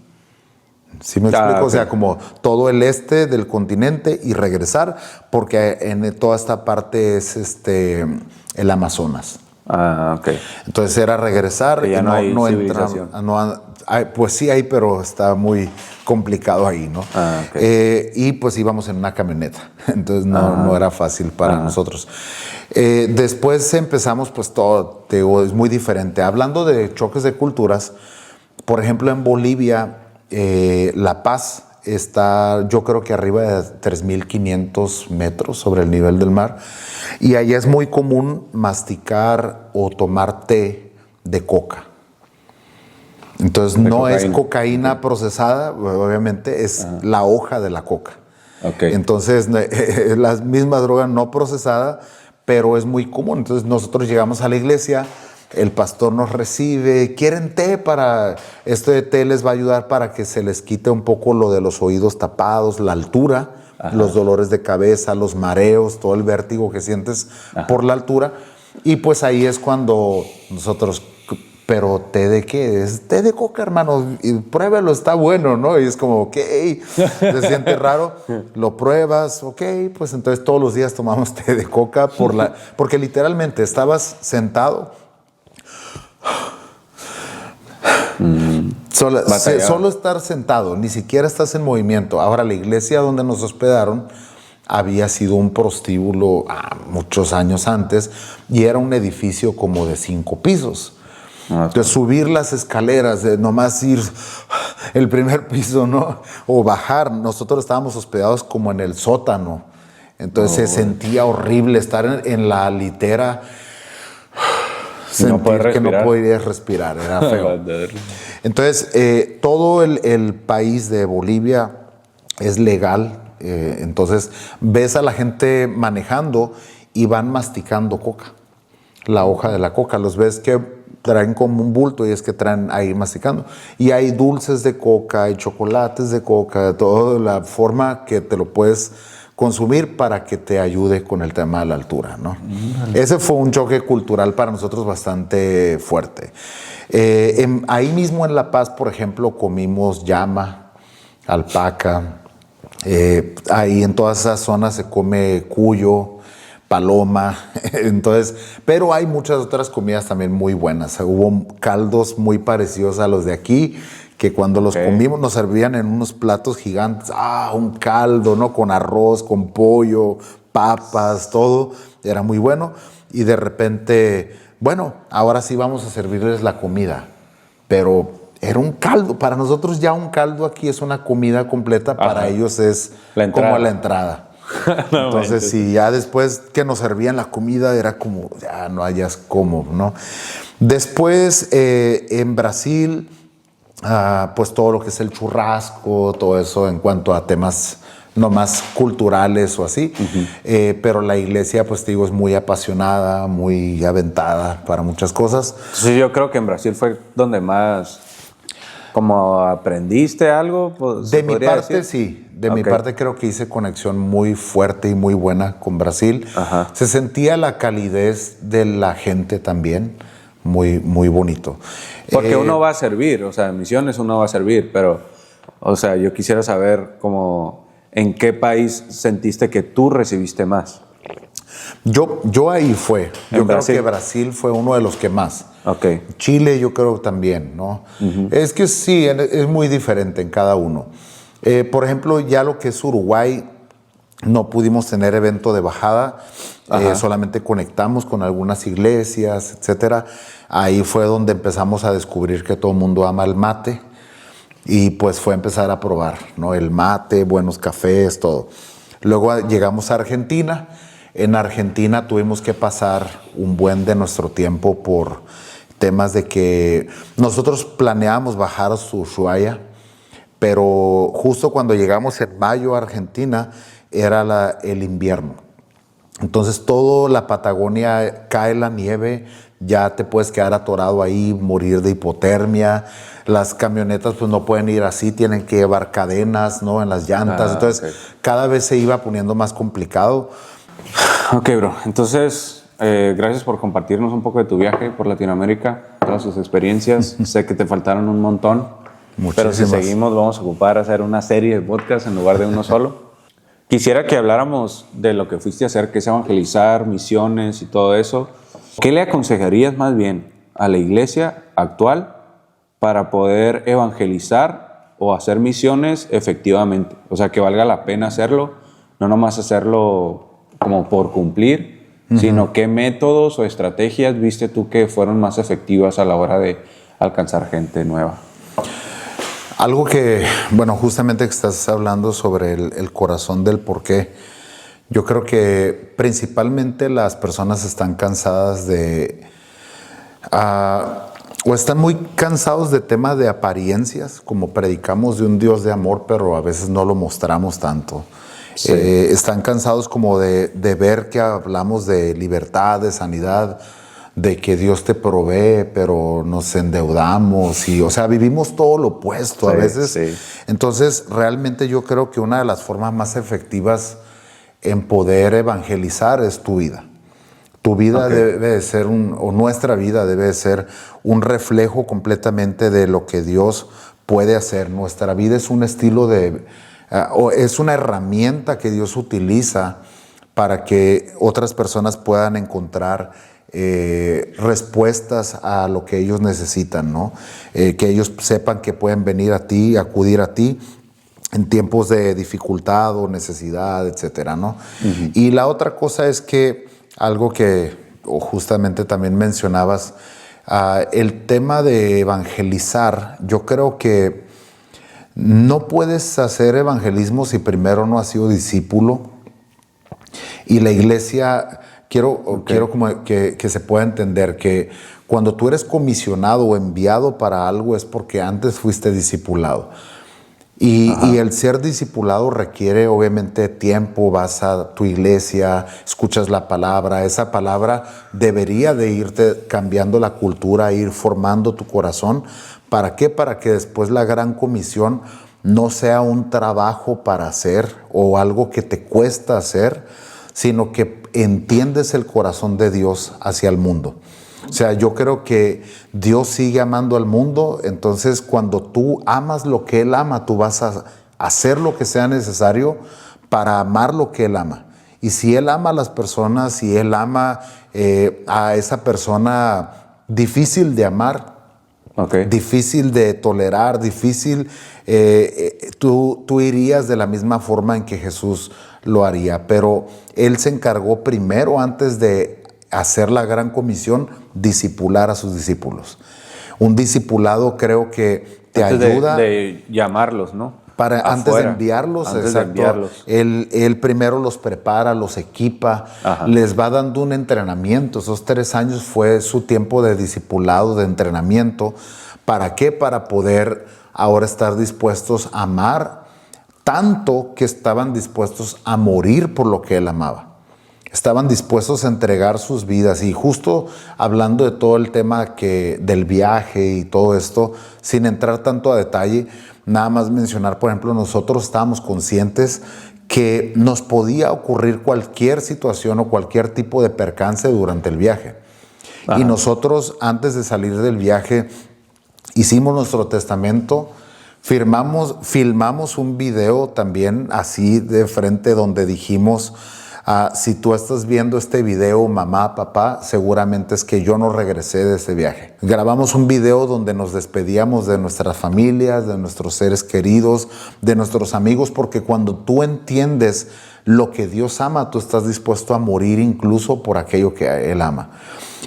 ¿Sí me explico? O sea, como todo el este del continente y regresar, porque en toda esta parte es el Amazonas. Entonces era regresar y no entrar. Pues sí hay, pero está muy complicado ahí, ¿no? Y pues íbamos en una camioneta, entonces no era fácil para nosotros. Después empezamos, pues todo, te digo, es muy diferente. Hablando de choques de culturas, por ejemplo, en Bolivia, La Paz está, yo creo que arriba de 3.500 metros sobre el nivel del mar, y allá es muy común masticar o tomar té de coca. Entonces no es cocaína procesada, obviamente es la hoja de la coca. Entonces la misma droga no procesada, pero es muy común. Entonces nosotros llegamos a la iglesia, el pastor nos recibe, ¿quieren té? Para esto de té les va a ayudar para que se les quite un poco lo de los oídos tapados, la altura, los dolores de cabeza, los mareos, todo el vértigo que sientes por la altura. Y pues ahí es cuando nosotros, ¿pero té de qué? Es té de coca, hermano, y pruébelo, está bueno, ¿no? Y es como, ok, se siente raro, lo pruebas, ok, pues entonces todos los días tomamos té de coca porque literalmente estabas sentado. Solo estar sentado, ni siquiera estás en movimiento. Ahora, la iglesia donde nos hospedaron había sido un prostíbulo muchos años antes y era un edificio como de 5 pisos. Entonces, subir las escaleras, nomás ir el primer piso, ¿no? O bajar. Nosotros estábamos hospedados como en el sótano. Entonces, se sentía horrible estar en la litera. Sentir que no podías respirar, era feo. Entonces, todo el país de Bolivia es legal Entonces ves a la gente manejando y van masticando coca, la hoja de la coca. Los ves que traen como un bulto y es que traen ahí masticando. Y hay dulces de coca, hay chocolates de coca, toda la forma que te lo puedes consumir para que te ayude con el tema de la altura, ¿no? Ese fue un choque cultural para nosotros bastante fuerte. Ahí mismo en La Paz, por ejemplo, comimos llama, alpaca. Ahí en todas esas zonas se come cuyo, paloma. Entonces, pero hay muchas otras comidas también muy buenas. Hubo caldos muy parecidos a los de aquí, que cuando los comimos nos servían en unos platos gigantes. Un caldo, ¿no? Con arroz, con pollo, papas, todo. Era muy bueno. Y de repente, bueno, ahora sí vamos a servirles la comida. Pero era un caldo. Para nosotros ya un caldo aquí es una comida completa. Para ellos es como la entrada. No, entonces, sí, ya después que nos servían la comida era como, ya no hayas cómo, ¿no? Después, en Brasil, pues todo lo que es el churrasco, todo eso en cuanto a temas no más culturales o así. Pero la iglesia, pues te digo, es muy apasionada, muy aventada para muchas cosas. Sí, yo creo que en Brasil fue donde más... ¿Como aprendiste algo? De mi parte, sí. De mi parte creo que hice conexión muy fuerte y muy buena con Brasil. Se sentía la calidez de la gente también, muy, muy bonito. Porque uno va a servir, o sea, en misiones uno va a servir, pero, o sea, yo quisiera saber como en qué país sentiste que tú recibiste más. Yo ahí fue. Yo creo que Brasil fue uno de los que más. Chile yo creo también, ¿no? Es que sí, es muy diferente en cada uno. Por ejemplo, ya lo que es Uruguay, no pudimos tener evento de bajada, solamente conectamos con algunas iglesias, etcétera. Ahí fue donde empezamos a descubrir que todo el mundo ama el mate y pues fue empezar a probar, ¿no? El mate, buenos cafés, todo. Luego llegamos a Argentina. En Argentina tuvimos que pasar un buen de nuestro tiempo por temas de que nosotros planeábamos bajar a Ushuaia, pero justo cuando llegamos en mayo a Argentina era el invierno. Entonces toda la Patagonia cae la nieve, ya te puedes quedar atorado ahí, morir de hipotermia. Las camionetas pues no pueden ir así, tienen que llevar cadenas, ¿no? En las llantas. Entonces cada vez se iba poniendo más complicado. Ok, bro. Entonces, gracias por compartirnos un poco de tu viaje por Latinoamérica, todas sus experiencias. Sé que te faltaron un montón, pero si seguimos vamos a ocupar hacer una serie de podcasts en lugar de uno solo. Quisiera que habláramos de lo que fuiste a hacer, que es evangelizar, misiones y todo eso. ¿Qué le aconsejarías más bien a la iglesia actual para poder evangelizar o hacer misiones efectivamente? O sea, que valga la pena hacerlo, no nomás hacerlo como por cumplir, sino qué métodos o estrategias viste tú que fueron más efectivas a la hora de alcanzar gente nueva. Algo que, bueno, justamente que estás hablando sobre el corazón del por qué, yo creo que principalmente las personas están cansadas o están muy cansados de temas de apariencias, como predicamos de un Dios de amor, pero a veces no lo mostramos tanto. Están cansados como de ver que hablamos de libertad, de sanidad, de que Dios te provee, pero nos endeudamos y, o sea, vivimos todo lo opuesto a veces. Entonces, realmente yo creo que una de las formas más efectivas en poder evangelizar es tu vida. Tu vida debe de ser, o nuestra vida debe de ser un reflejo completamente de lo que Dios puede hacer. Nuestra vida es un estilo o es una herramienta que Dios utiliza para que otras personas puedan encontrar respuestas a lo que ellos necesitan, ¿no? Que ellos sepan que pueden venir a ti, acudir a ti en tiempos de dificultad o necesidad, etcétera, ¿no? Y la otra cosa es que algo que justamente también mencionabas, el tema de evangelizar, yo creo que no puedes hacer evangelismo si primero no has sido discípulo. Y la iglesia, quiero como que se pueda entender que cuando tú eres comisionado o enviado para algo es porque antes fuiste discipulado. Y el ser discipulado requiere obviamente tiempo, vas a tu iglesia, escuchas la palabra, esa palabra debería de irte cambiando la cultura, ir formando tu corazón. ¿Para qué? Para que después la gran comisión no sea un trabajo para hacer o algo que te cuesta hacer, sino que entiendes el corazón de Dios hacia el mundo. O sea, yo creo que Dios sigue amando al mundo, entonces cuando tú amas lo que Él ama, tú vas a hacer lo que sea necesario para amar lo que Él ama. Y si Él ama a las personas, si Él ama a esa persona difícil de amar, difícil de tolerar, difícil, tú irías de la misma forma en que Jesús lo haría. Pero Él se encargó primero, antes de hacer la gran comisión, discipular a sus discípulos. Un discipulado creo que te ayuda de llamarlos, ¿no? Antes de enviarlos, antes de enviarlos. Él primero los prepara, los equipa, les va dando un entrenamiento. Esos 3 años fue su tiempo de discipulado, de entrenamiento. ¿Para qué? Para poder ahora estar dispuestos a amar tanto que estaban dispuestos a morir por lo que Él amaba. Estaban dispuestos a entregar sus vidas. Y justo hablando de todo el tema del viaje y todo esto, sin entrar tanto a detalle, nada más mencionar, por ejemplo, nosotros estábamos conscientes que nos podía ocurrir cualquier situación o cualquier tipo de percance durante el viaje. Y nosotros, antes de salir del viaje, hicimos nuestro testamento, filmamos un video también así de frente donde dijimos: si tú estás viendo este video, mamá, papá, seguramente es que yo no regresé de ese viaje. Grabamos un video donde nos despedíamos de nuestras familias, de nuestros seres queridos, de nuestros amigos, porque cuando tú entiendes lo que Dios ama, tú estás dispuesto a morir incluso por aquello que Él ama.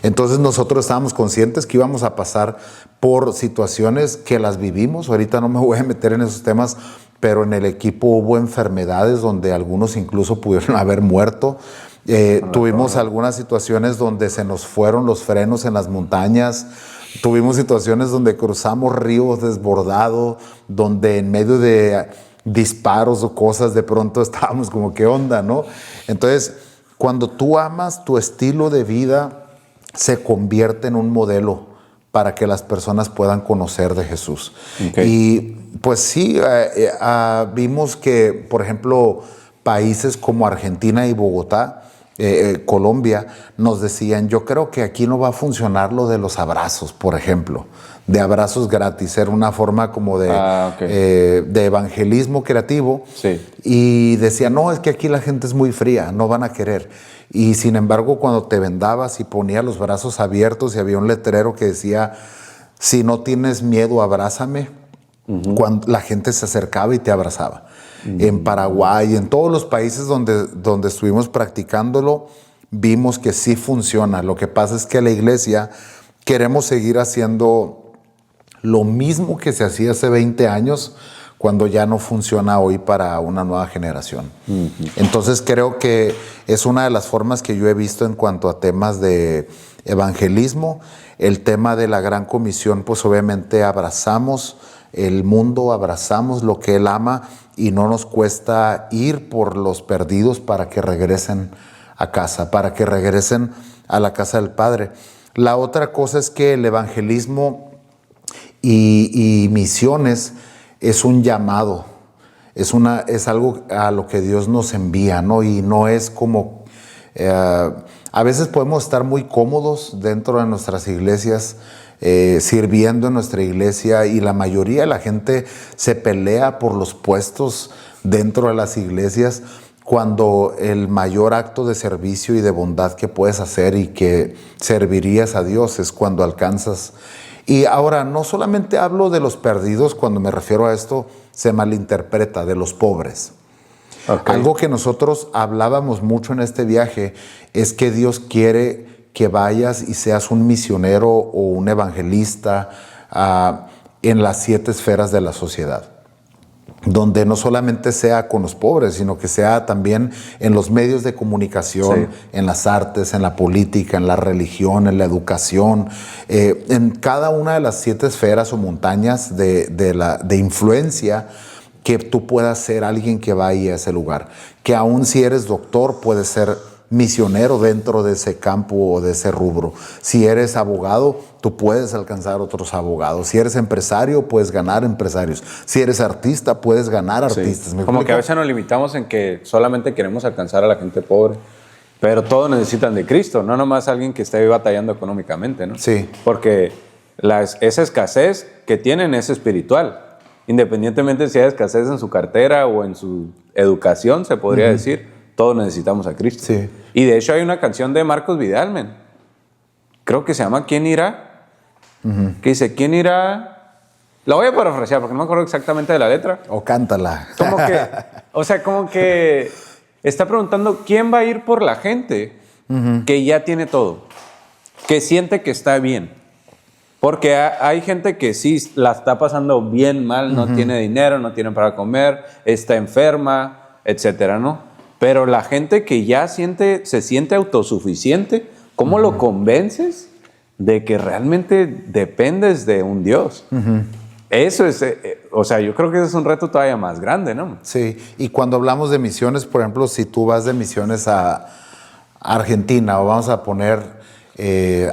Entonces nosotros estábamos conscientes que íbamos a pasar por situaciones que las vivimos. Ahorita no me voy a meter en esos temas, pero en el equipo hubo enfermedades donde algunos incluso pudieron haber muerto. Tuvimos algunas situaciones donde se nos fueron los frenos en las montañas. Tuvimos situaciones donde cruzamos ríos desbordados, donde en medio de disparos o cosas de pronto estábamos como, ¿qué onda, no? Entonces, cuando tú amas, tu estilo de vida se convierte en un modelo para que las personas puedan conocer de Jesús. Y pues sí, vimos que, por ejemplo, países como Argentina y Bogotá, Colombia, nos decían: yo creo que aquí no va a funcionar lo de los abrazos, por ejemplo, de abrazos gratis. Era una forma como de evangelismo creativo. Sí. Y decían: no, es que aquí la gente es muy fría, no van a querer. Y sin embargo, cuando te vendabas y ponías los brazos abiertos y había un letrero que decía: si no tienes miedo, abrázame, cuando la gente se acercaba y te abrazaba. En Paraguay, en todos los países donde estuvimos practicándolo, vimos que sí funciona. Lo que pasa es que la iglesia queremos seguir haciendo lo mismo que se hacía hace 20 años, cuando ya no funciona hoy para una nueva generación. Entonces creo que es una de las formas que yo he visto en cuanto a temas de evangelismo. El tema de la gran comisión, pues obviamente abrazamos el mundo, abrazamos lo que Él ama y no nos cuesta ir por los perdidos para que regresen a casa, para que regresen a la casa del Padre. La otra cosa es que el evangelismo y misiones es un llamado, es algo a lo que Dios nos envía, ¿no? Y no es como, a veces podemos estar muy cómodos dentro de nuestras iglesias, sirviendo en nuestra iglesia, y la mayoría de la gente se pelea por los puestos dentro de las iglesias, cuando el mayor acto de servicio y de bondad que puedes hacer y que servirías a Dios es cuando alcanzas. Y ahora, no solamente hablo de los perdidos, cuando me refiero a esto se malinterpreta, de los pobres. Algo que nosotros hablábamos mucho en este viaje es que Dios quiere que vayas y seas un misionero o un evangelista en las 7 esferas de la sociedad, donde no solamente sea con los pobres, sino que sea también en los medios de comunicación, en las artes, en la política, en la religión, en la educación, en cada una de las 7 esferas o montañas de influencia. que tú puedas ser alguien que vaya a ese lugar. Que aún si eres doctor, puedes ser misionero dentro de ese campo o de ese rubro. Si eres abogado, tú puedes alcanzar otros abogados. Si eres empresario, puedes ganar empresarios. Si eres artista, puedes ganar artistas. Sí. Como que a veces nos limitamos en que solamente queremos alcanzar a la gente pobre, pero todos necesitan de Cristo, no nomás alguien que esté batallando económicamente, ¿no? Sí. Porque esa escasez que tienen es espiritual. Independientemente si hay escasez en su cartera o en su educación, se podría decir, todos necesitamos a Cristo. Sí. Y de hecho hay una canción de Marcos Vidal, men. Creo que se llama ¿Quién irá? Que dice, ¿quién irá? La voy a parafrasear porque no me acuerdo exactamente de la letra. O cántala. Como que está preguntando quién va a ir por la gente que ya tiene todo, que siente que está bien. Porque hay gente que sí la está pasando bien mal, no tiene dinero, no tiene para comer, está enferma, etcétera, ¿no? Pero la gente que ya se siente autosuficiente, ¿cómo lo convences de que realmente dependes de un Dios? Eso es, yo creo que ese es un reto todavía más grande, ¿no? Sí, y cuando hablamos de misiones, por ejemplo, si tú vas de misiones a Argentina o vamos a poner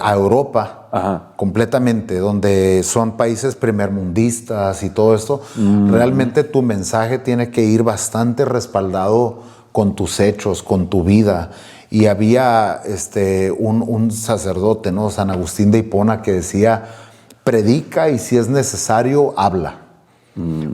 a Europa completamente, donde son países primermundistas y todo esto, realmente tu mensaje tiene que ir bastante respaldado con tus hechos, con tu vida. Y había un sacerdote, ¿no? San Agustín de Hipona, que decía, predica y si es necesario, habla.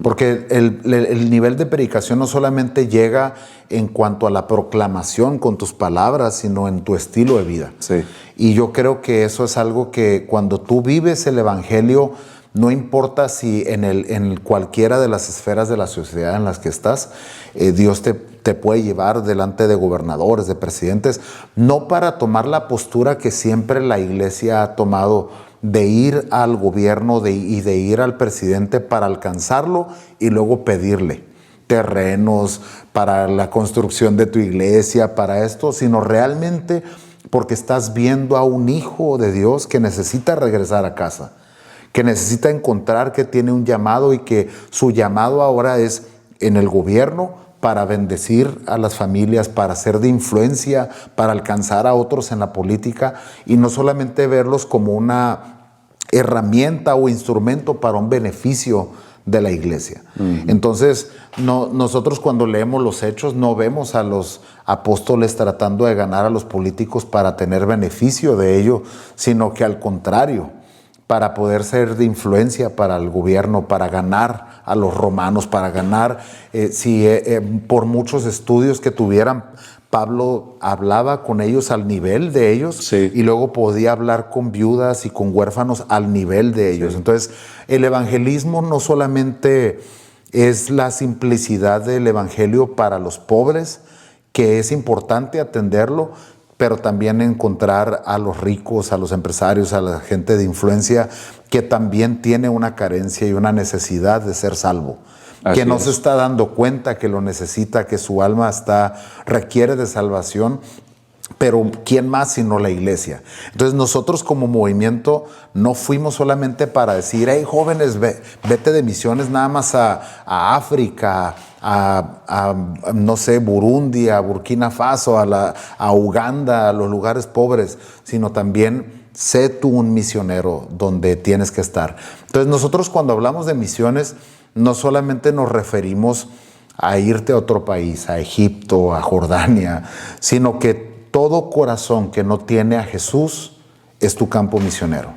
Porque el nivel de predicación no solamente llega en cuanto a la proclamación con tus palabras, sino en tu estilo de vida. Sí. Y yo creo que eso es algo que cuando tú vives el evangelio, no importa si en cualquiera de las esferas de la sociedad en las que estás, Dios te puede llevar delante de gobernadores, de presidentes, no para tomar la postura que siempre la iglesia ha tomado de ir al gobierno y de ir al presidente para alcanzarlo y luego pedirle terrenos para la construcción de tu iglesia, para esto, sino realmente porque estás viendo a un hijo de Dios que necesita regresar a casa, que necesita encontrar que tiene un llamado y que su llamado ahora es en el gobierno para bendecir a las familias, para ser de influencia, para alcanzar a otros en la política y no solamente verlos como una herramienta o instrumento para un beneficio de la iglesia. Entonces, nosotros cuando leemos los Hechos no vemos a los apóstoles tratando de ganar a los políticos para tener beneficio de ello, sino que al contrario, para poder ser de influencia para el gobierno, para ganar a los romanos, para ganar, por muchos estudios que tuvieran, Pablo hablaba con ellos al nivel de ellos, sí, y luego podía hablar con viudas y con huérfanos al nivel de ellos. Sí. Entonces, el evangelismo no solamente es la simplicidad del evangelio para los pobres, que es importante atenderlo, pero también encontrar a los ricos, a los empresarios, a la gente de influencia que también tiene una carencia y una necesidad de ser salvo. Así que no se está dando cuenta que lo necesita, que su alma requiere de salvación, pero ¿quién más sino la iglesia? Entonces nosotros como movimiento no fuimos solamente para decir, hey jóvenes, vete de misiones nada más a África, no sé, Burundi, a Burkina Faso, a Uganda, a los lugares pobres, sino también sé tú un misionero donde tienes que estar. Entonces nosotros cuando hablamos de misiones, no solamente nos referimos a irte a otro país, a Egipto, a Jordania, sino que todo corazón que no tiene a Jesús es tu campo misionero.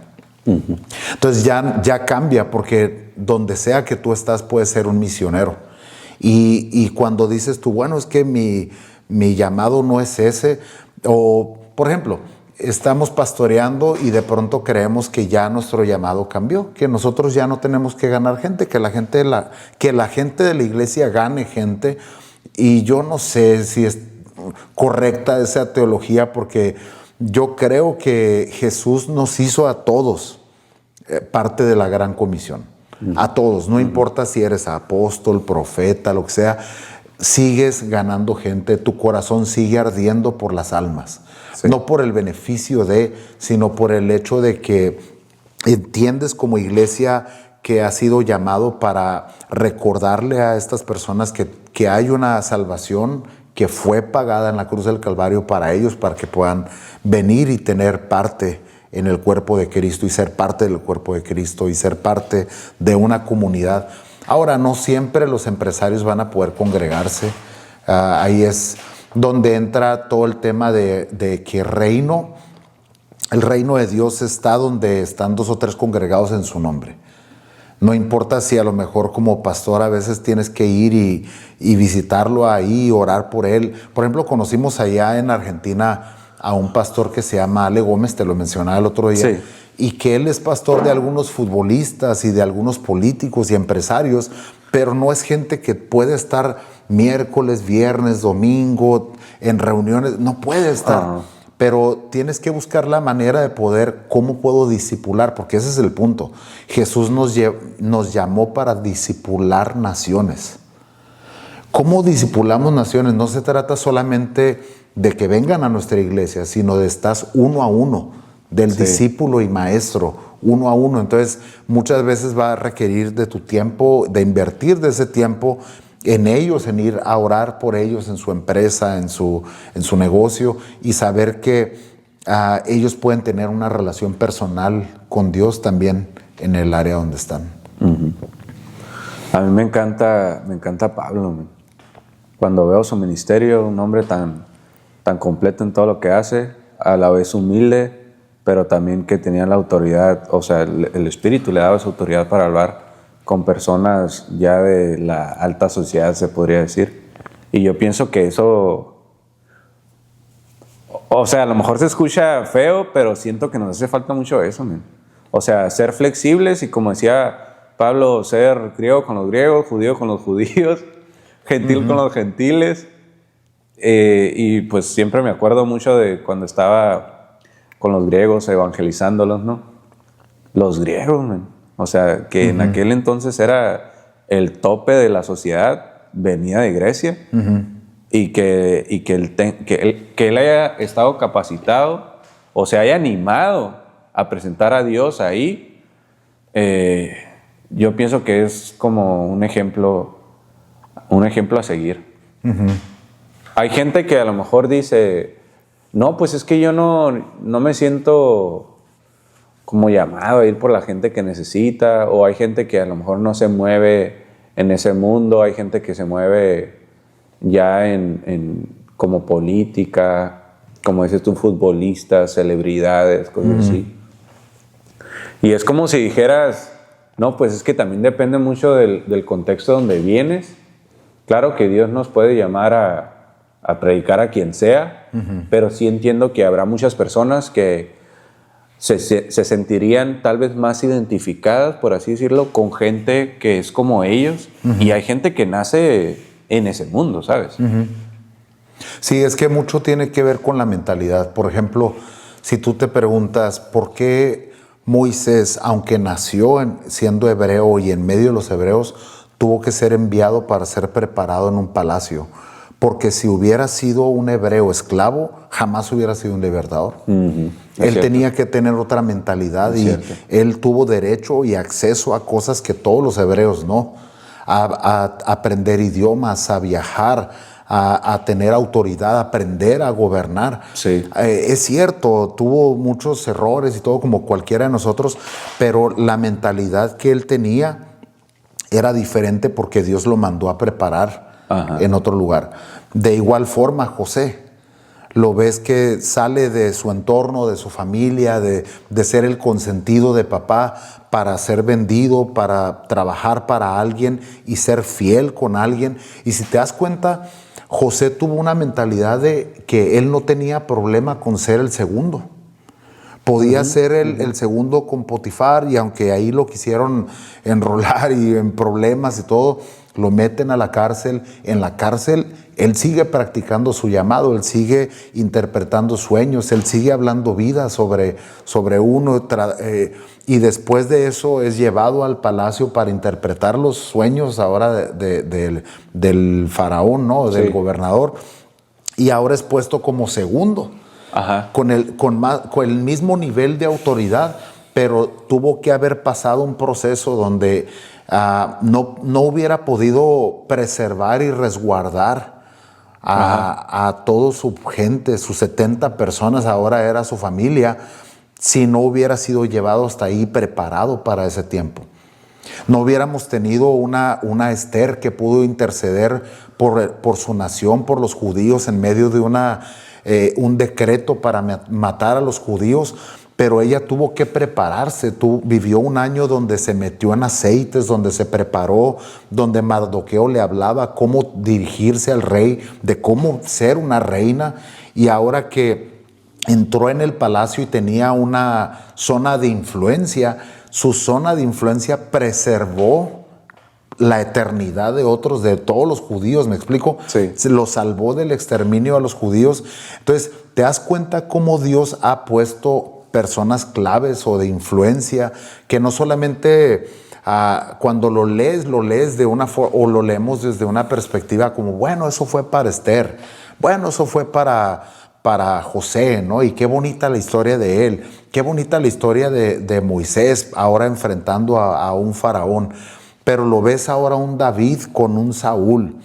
Entonces ya cambia, porque donde sea que tú estás puedes ser un misionero. Y cuando dices tú, bueno, es que mi llamado no es ese, o por ejemplo, estamos pastoreando y de pronto creemos que ya nuestro llamado cambió, que nosotros ya no tenemos que ganar gente, que la gente de la iglesia gane gente. Y yo no sé si es correcta esa teología, porque yo creo que Jesús nos hizo a todos parte de la gran comisión. A todos, no importa si eres apóstol, profeta, lo que sea, sigues ganando gente, tu corazón sigue ardiendo por las almas. Sí. No por el beneficio sino por el hecho de que entiendes como iglesia que ha sido llamado para recordarle a estas personas que hay una salvación que fue pagada en la cruz del Calvario para ellos, para que puedan venir y tener parte en el cuerpo de Cristo y ser parte del cuerpo de Cristo y ser parte de una comunidad. Ahora, no siempre los empresarios van a poder congregarse. Ahí es donde entra todo el tema de que el reino de Dios está donde están 2 o 3 congregados en su nombre. No importa si a lo mejor como pastor a veces tienes que ir y visitarlo ahí, orar por él. Por ejemplo, conocimos allá en Argentina a un pastor que se llama Ale Gómez, te lo mencionaba el otro día, sí. Y que él es pastor de algunos futbolistas y de algunos políticos y empresarios, pero no es gente que puede estar miércoles, viernes, domingo, en reuniones, no puede estar. Pero tienes que buscar la manera de poder, ¿cómo puedo discipular? Porque ese es el punto. Jesús nos llamó para discipular naciones. ¿Cómo discipulamos naciones? No se trata solamente de que vengan a nuestra iglesia, sino de estar uno a uno, del discípulo y maestro, uno a uno. Entonces, muchas veces va a requerir de tu tiempo, de invertir de ese tiempo en ellos, en ir a orar por ellos en su empresa, en su negocio, y saber que ellos pueden tener una relación personal con Dios también en el área donde están. Uh-huh. A mí me encanta Pablo, man. Cuando veo su ministerio, un hombre tan completo en todo lo que hace, a la vez humilde, pero también que tenía la autoridad, o sea, el Espíritu le daba esa autoridad para hablar con personas ya de la alta sociedad, se podría decir. Y yo pienso que eso, o sea, a lo mejor se escucha feo, pero siento que nos hace falta mucho eso, man. O sea, ser flexibles y, como decía Pablo, ser griego con los griegos, judío con los judíos, gentil con los gentiles. Y pues siempre me acuerdo mucho de cuando estaba con los griegos evangelizándolos, ¿no? Los griegos, man. O sea, que en aquel entonces era el tope de la sociedad, venía de Grecia, y que él haya estado capacitado o se haya animado a presentar a Dios ahí, yo pienso que es como un ejemplo a seguir. Hay gente que a lo mejor dice, no, pues es que yo no me siento como llamado a ir por la gente que necesita, o hay gente que a lo mejor no se mueve en ese mundo, hay gente que se mueve ya en como política, como dices tú, futbolistas, celebridades, cosas así. Y es como si dijeras, no, pues es que también depende mucho del contexto donde vienes. Claro que Dios nos puede llamar a predicar a quien sea, pero sí entiendo que habrá muchas personas que se sentirían tal vez más identificadas, por así decirlo, con gente que es como ellos, y hay gente que nace en ese mundo, ¿sabes? Sí, es que mucho tiene que ver con la mentalidad. Por ejemplo, si tú te preguntas por qué Moisés, aunque nació siendo hebreo y en medio de los hebreos, tuvo que ser enviado para ser preparado en un palacio. Porque si hubiera sido un hebreo esclavo, jamás hubiera sido un libertador. Él tenía que tener otra mentalidad y él tuvo derecho y acceso a cosas que todos los hebreos no. A aprender idiomas, a viajar, a tener autoridad, a aprender a gobernar. Sí. Es cierto, tuvo muchos errores y todo como cualquiera de nosotros, pero la mentalidad que él tenía era diferente porque Dios lo mandó a preparar en otro lugar. De igual forma, José, lo ves que sale de su entorno, de su familia, de ser el consentido de papá, para ser vendido, para trabajar para alguien y ser fiel con alguien. Y si te das cuenta, José tuvo una mentalidad de que él no tenía problema con ser el segundo. Podía ser el segundo con Potifar, y aunque ahí lo quisieron enrolar y en problemas y todo, lo meten a la cárcel. En la cárcel él sigue practicando su llamado, él sigue interpretando sueños, él sigue hablando vida sobre uno, y después de eso es llevado al palacio para interpretar los sueños ahora del faraón, ¿no? Del gobernador, y ahora es puesto como segundo. Con el mismo nivel de autoridad, pero tuvo que haber pasado un proceso donde no hubiera podido preservar y resguardar a toda su gente, sus 70 personas, ahora era su familia, si no hubiera sido llevado hasta ahí preparado para ese tiempo. No hubiéramos tenido una Esther que pudo interceder por su nación, por los judíos, en medio de un decreto para matar a los judíos, pero ella tuvo que prepararse. Vivió un año donde se metió en aceites, donde se preparó, donde Mardoqueo le hablaba cómo dirigirse al rey, de cómo ser una reina, y ahora que entró en el palacio y tenía una zona de influencia, su zona de influencia preservó la eternidad de otros, de todos los judíos, ¿me explico? Sí. Se los salvó del exterminio a los judíos. Entonces, ¿te das cuenta cómo Dios ha puesto personas claves o de influencia que no solamente cuando lo lees de una forma, o lo leemos desde una perspectiva como, bueno, eso fue para Esther, bueno, eso fue para José, ¿no? Y qué bonita la historia de él, qué bonita la historia de Moisés ahora enfrentando a un faraón. Pero lo ves ahora a un David con un Saúl,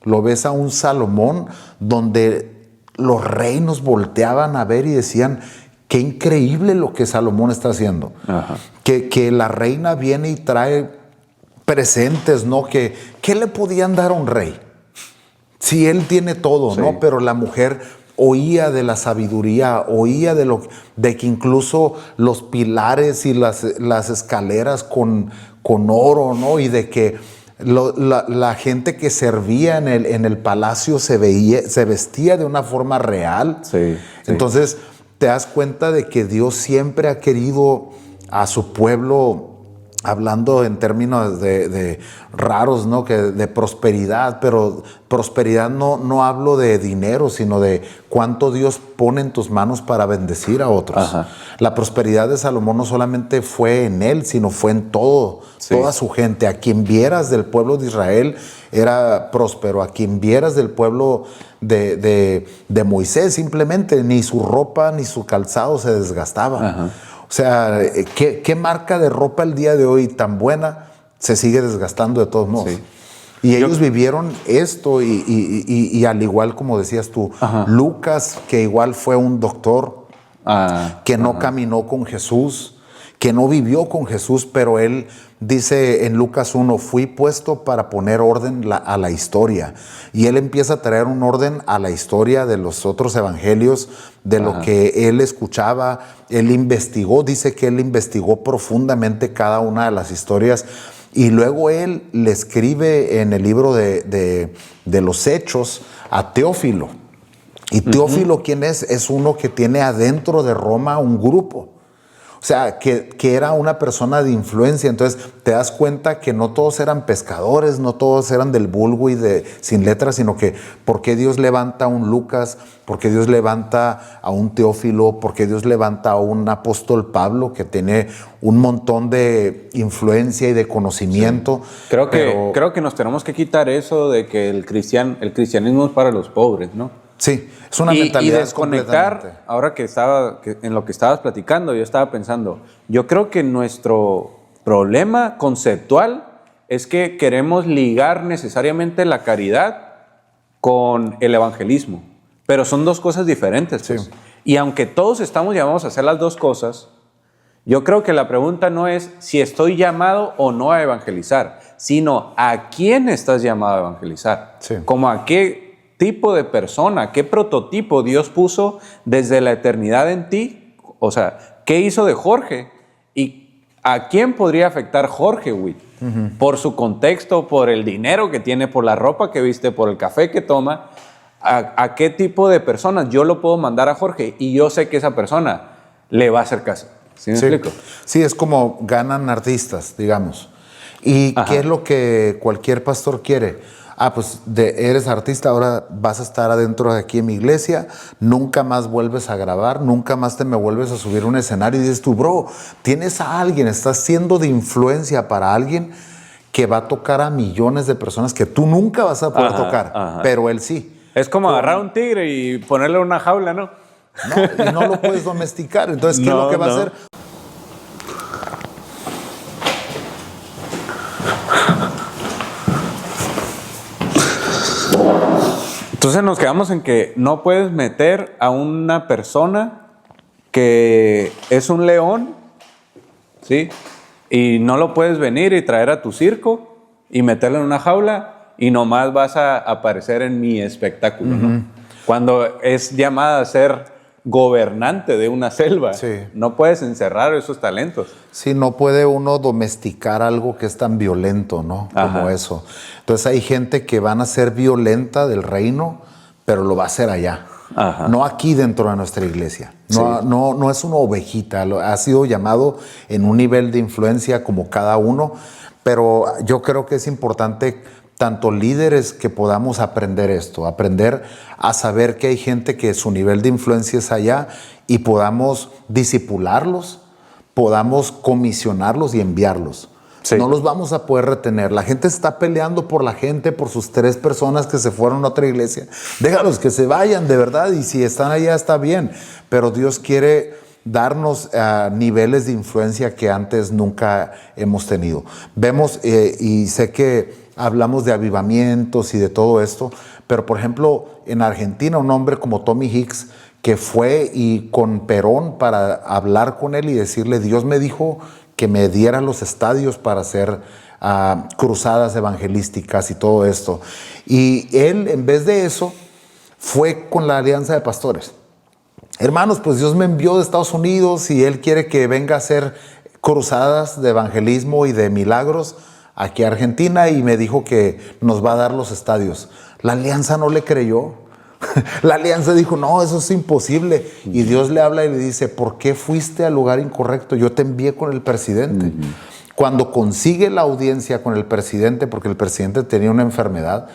lo ves a un Salomón donde los reinos volteaban a ver y decían, qué increíble lo que Salomón está haciendo. Ajá. Que la reina viene y trae presentes, ¿no? ¿Qué le podían dar a un rey? Si él tiene todo, sí, ¿no? Pero la mujer oía de la sabiduría, oía de que incluso los pilares y las escaleras con oro, ¿no? Y de que la gente que servía en el palacio se vestía de una forma real. Sí, sí. Entonces te das cuenta de que Dios siempre ha querido a su pueblo, hablando en términos de raros, ¿no? Que de prosperidad, pero prosperidad no hablo de dinero, sino de cuánto Dios pone en tus manos para bendecir a otros. Ajá. La prosperidad de Salomón no solamente fue en él, sino fue en toda su gente. A quien vieras del pueblo de Israel era próspero, a quien vieras del pueblo de Moisés, simplemente ni su ropa ni su calzado se desgastaba. Ajá. O sea, ¿qué marca de ropa el día de hoy tan buena se sigue desgastando de todos modos? Sí. Y ellos vivieron esto y al igual como decías tú, ajá, Lucas, que igual fue un doctor, que no caminó con Jesús, que no vivió con Jesús, pero él dice en Lucas 1, fui puesto para poner orden a la historia. Y él empieza a traer un orden a la historia de los otros evangelios, de lo que él escuchaba. Él investigó, dice que él investigó profundamente cada una de las historias. Y luego él le escribe en el libro de los Hechos a Teófilo. Y Teófilo, ¿quién es? Es uno que tiene adentro de Roma un grupo. O sea, que era una persona de influencia. Entonces te das cuenta que no todos eran pescadores, no todos eran del vulgo y sin letras, sino que ¿por qué Dios levanta a un Lucas? ¿Por qué Dios levanta a un Teófilo? ¿Por qué Dios levanta a un apóstol Pablo que tiene un montón de influencia y de conocimiento? Sí. Creo que nos tenemos que quitar eso de que el cristianismo es para los pobres, ¿no? Sí, es una mentalidad. Y desconectar, ahora que en lo que estabas platicando, yo estaba pensando, yo creo que nuestro problema conceptual es que queremos ligar necesariamente la caridad con el evangelismo, pero son dos cosas diferentes. Pues. Sí. Y aunque todos estamos llamados a hacer las dos cosas, yo creo que la pregunta no es si estoy llamado o no a evangelizar, sino a quién estás llamado a evangelizar, sí, como a qué tipo de persona, qué prototipo Dios puso desde la eternidad en ti. O sea, ¿qué hizo de Jorge? ¿Y a quién podría afectar Jorge Witt? Por su contexto, por el dinero que tiene, por la ropa que viste, por el café que toma. ¿A qué tipo de personas yo lo puedo mandar a Jorge? Y yo sé que esa persona le va a hacer caso. ¿Sí me explico? Sí, es como ganan artistas, digamos. ¿Y qué es lo que cualquier pastor quiere? Pues eres artista, ahora vas a estar adentro de aquí en mi iglesia, nunca más vuelves a grabar, nunca más te me vuelves a subir a un escenario. Y dices tú, bro, tienes a alguien, estás siendo de influencia para alguien que va a tocar a millones de personas que tú nunca vas a poder tocar, pero él sí. Es como agarrar un tigre y ponerle en una jaula, ¿no? No, y no lo puedes domesticar. Entonces, ¿qué es lo que va a hacer? Entonces nos quedamos en que no puedes meter a una persona que es un león, ¿sí? Y no lo puedes venir y traer a tu circo y meterlo en una jaula y nomás vas a aparecer en mi espectáculo, ¿no? Cuando es llamada a ser gobernante de una selva, no puedes encerrar esos talentos. Sí, no puede uno domesticar algo que es tan violento, ¿no? Como eso. Entonces hay gente que van a ser violenta del reino, pero lo va a hacer allá. No aquí dentro de nuestra iglesia. No es una ovejita. Ha sido llamado en un nivel de influencia como cada uno, pero yo creo que es importante tanto líderes que podamos aprender esto, aprender a saber que hay gente que su nivel de influencia es allá y podamos disipularlos, podamos comisionarlos y enviarlos. No los vamos a poder retener. La gente está peleando por la gente, por sus 3 personas que se fueron a otra iglesia. Déjalos que se vayan, de verdad, y si están allá está bien. Pero Dios quiere darnos niveles de influencia que antes nunca hemos tenido. Vemos, y sé que hablamos de avivamientos y de todo esto, pero por ejemplo, en Argentina, un hombre como Tommy Hicks, que fue y con Perón para hablar con él y decirle, Dios me dijo que me diera los estadios para hacer cruzadas evangelísticas y todo esto. Y él, en vez de eso, fue con la Alianza de Pastores. Hermanos, pues Dios me envió de Estados Unidos y Él quiere que venga a hacer cruzadas de evangelismo y de milagros aquí a Argentina y me dijo que nos va a dar los estadios. La Alianza no le creyó. La Alianza dijo, no, eso es imposible. Y Dios le habla y le dice, ¿por qué fuiste al lugar incorrecto? Yo te envié con el presidente. Cuando consigue la audiencia con el presidente, porque el presidente tenía una enfermedad,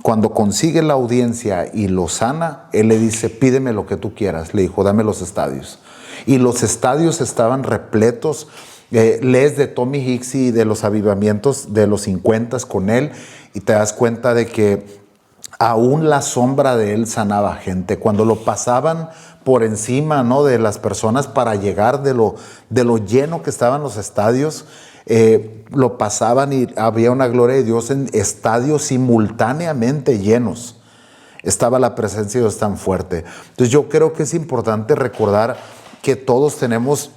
cuando consigue la audiencia y lo sana, él le dice, pídeme lo que tú quieras. Le dijo, dame los estadios. Y los estadios estaban repletos. Lees de Tommy Hicks y de los avivamientos de los 50 con él y te das cuenta de que aún la sombra de él sanaba gente. Cuando lo pasaban por encima, ¿no?, de las personas para llegar de lo lleno que estaban los estadios, lo pasaban y había una gloria de Dios en estadios simultáneamente llenos. Estaba la presencia de Dios tan fuerte. Entonces yo creo que es importante recordar que todos tenemos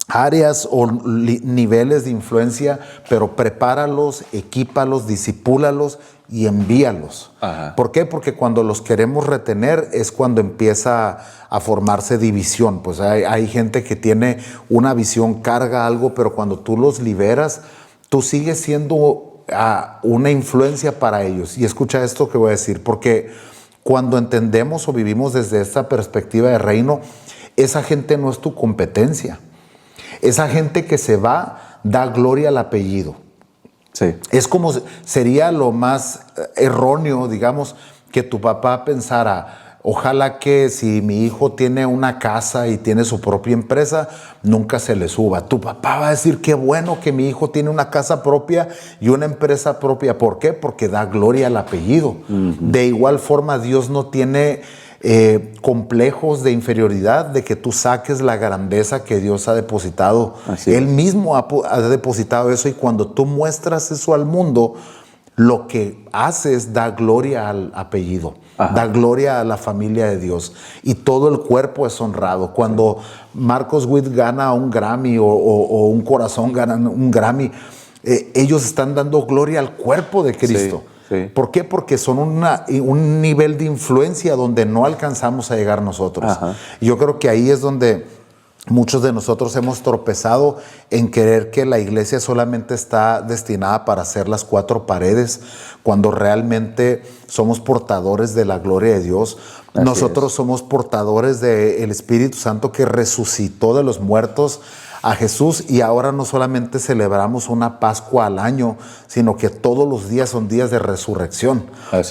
áreas o niveles de influencia, pero prepáralos, equípalos, disipúlalos y envíalos. ¿Por qué? Porque cuando los queremos retener es cuando empieza a formarse división. Pues hay gente que tiene una visión, carga algo, pero cuando tú los liberas, tú sigues siendo una influencia para ellos. Y escucha esto que voy a decir, porque cuando entendemos o vivimos desde esta perspectiva de reino, esa gente no es tu competencia. Esa gente que se va da gloria al apellido. Sí. Es como sería lo más erróneo, digamos, que tu papá pensara, ojalá que si mi hijo tiene una casa y tiene su propia empresa, nunca se le suba. Tu papá va a decir, qué bueno que mi hijo tiene una casa propia y una empresa propia. ¿Por qué? Porque da gloria al apellido. De igual forma, Dios no tiene complejos de inferioridad, de que tú saques la grandeza que Dios ha depositado. Él mismo ha depositado eso, y cuando tú muestras eso al mundo, lo que haces da gloria al apellido, da gloria a la familia de Dios, y todo el cuerpo es honrado. Cuando Marcos Witt gana un Grammy o Un Corazón gana un Grammy, ellos están dando gloria al cuerpo de Cristo. Sí. ¿Por qué? Porque son un nivel de influencia donde no alcanzamos a llegar nosotros. Yo creo que ahí es donde muchos de nosotros hemos tropezado en creer que la iglesia solamente está destinada para hacer las 4 paredes, cuando realmente somos portadores de la gloria de Dios. Nosotros somos portadores del Espíritu Santo que resucitó de los muertos a Jesús, y ahora no solamente celebramos una Pascua al año, sino que todos los días son días de resurrección.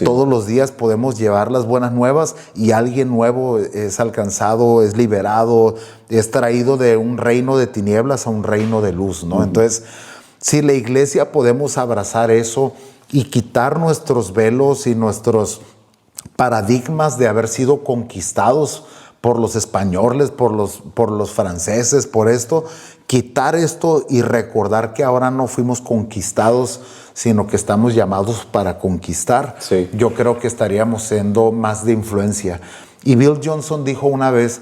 Todos los días podemos llevar las buenas nuevas y alguien nuevo es alcanzado, es liberado, es traído de un reino de tinieblas a un reino de luz, ¿no? Entonces, si la iglesia podemos abrazar eso y quitar nuestros velos y nuestros paradigmas de haber sido conquistados por los españoles, por los franceses, por esto. Quitar esto y recordar que ahora no fuimos conquistados, sino que estamos llamados para conquistar. Sí. Yo creo que estaríamos siendo más de influencia. Y Bill Johnson dijo una vez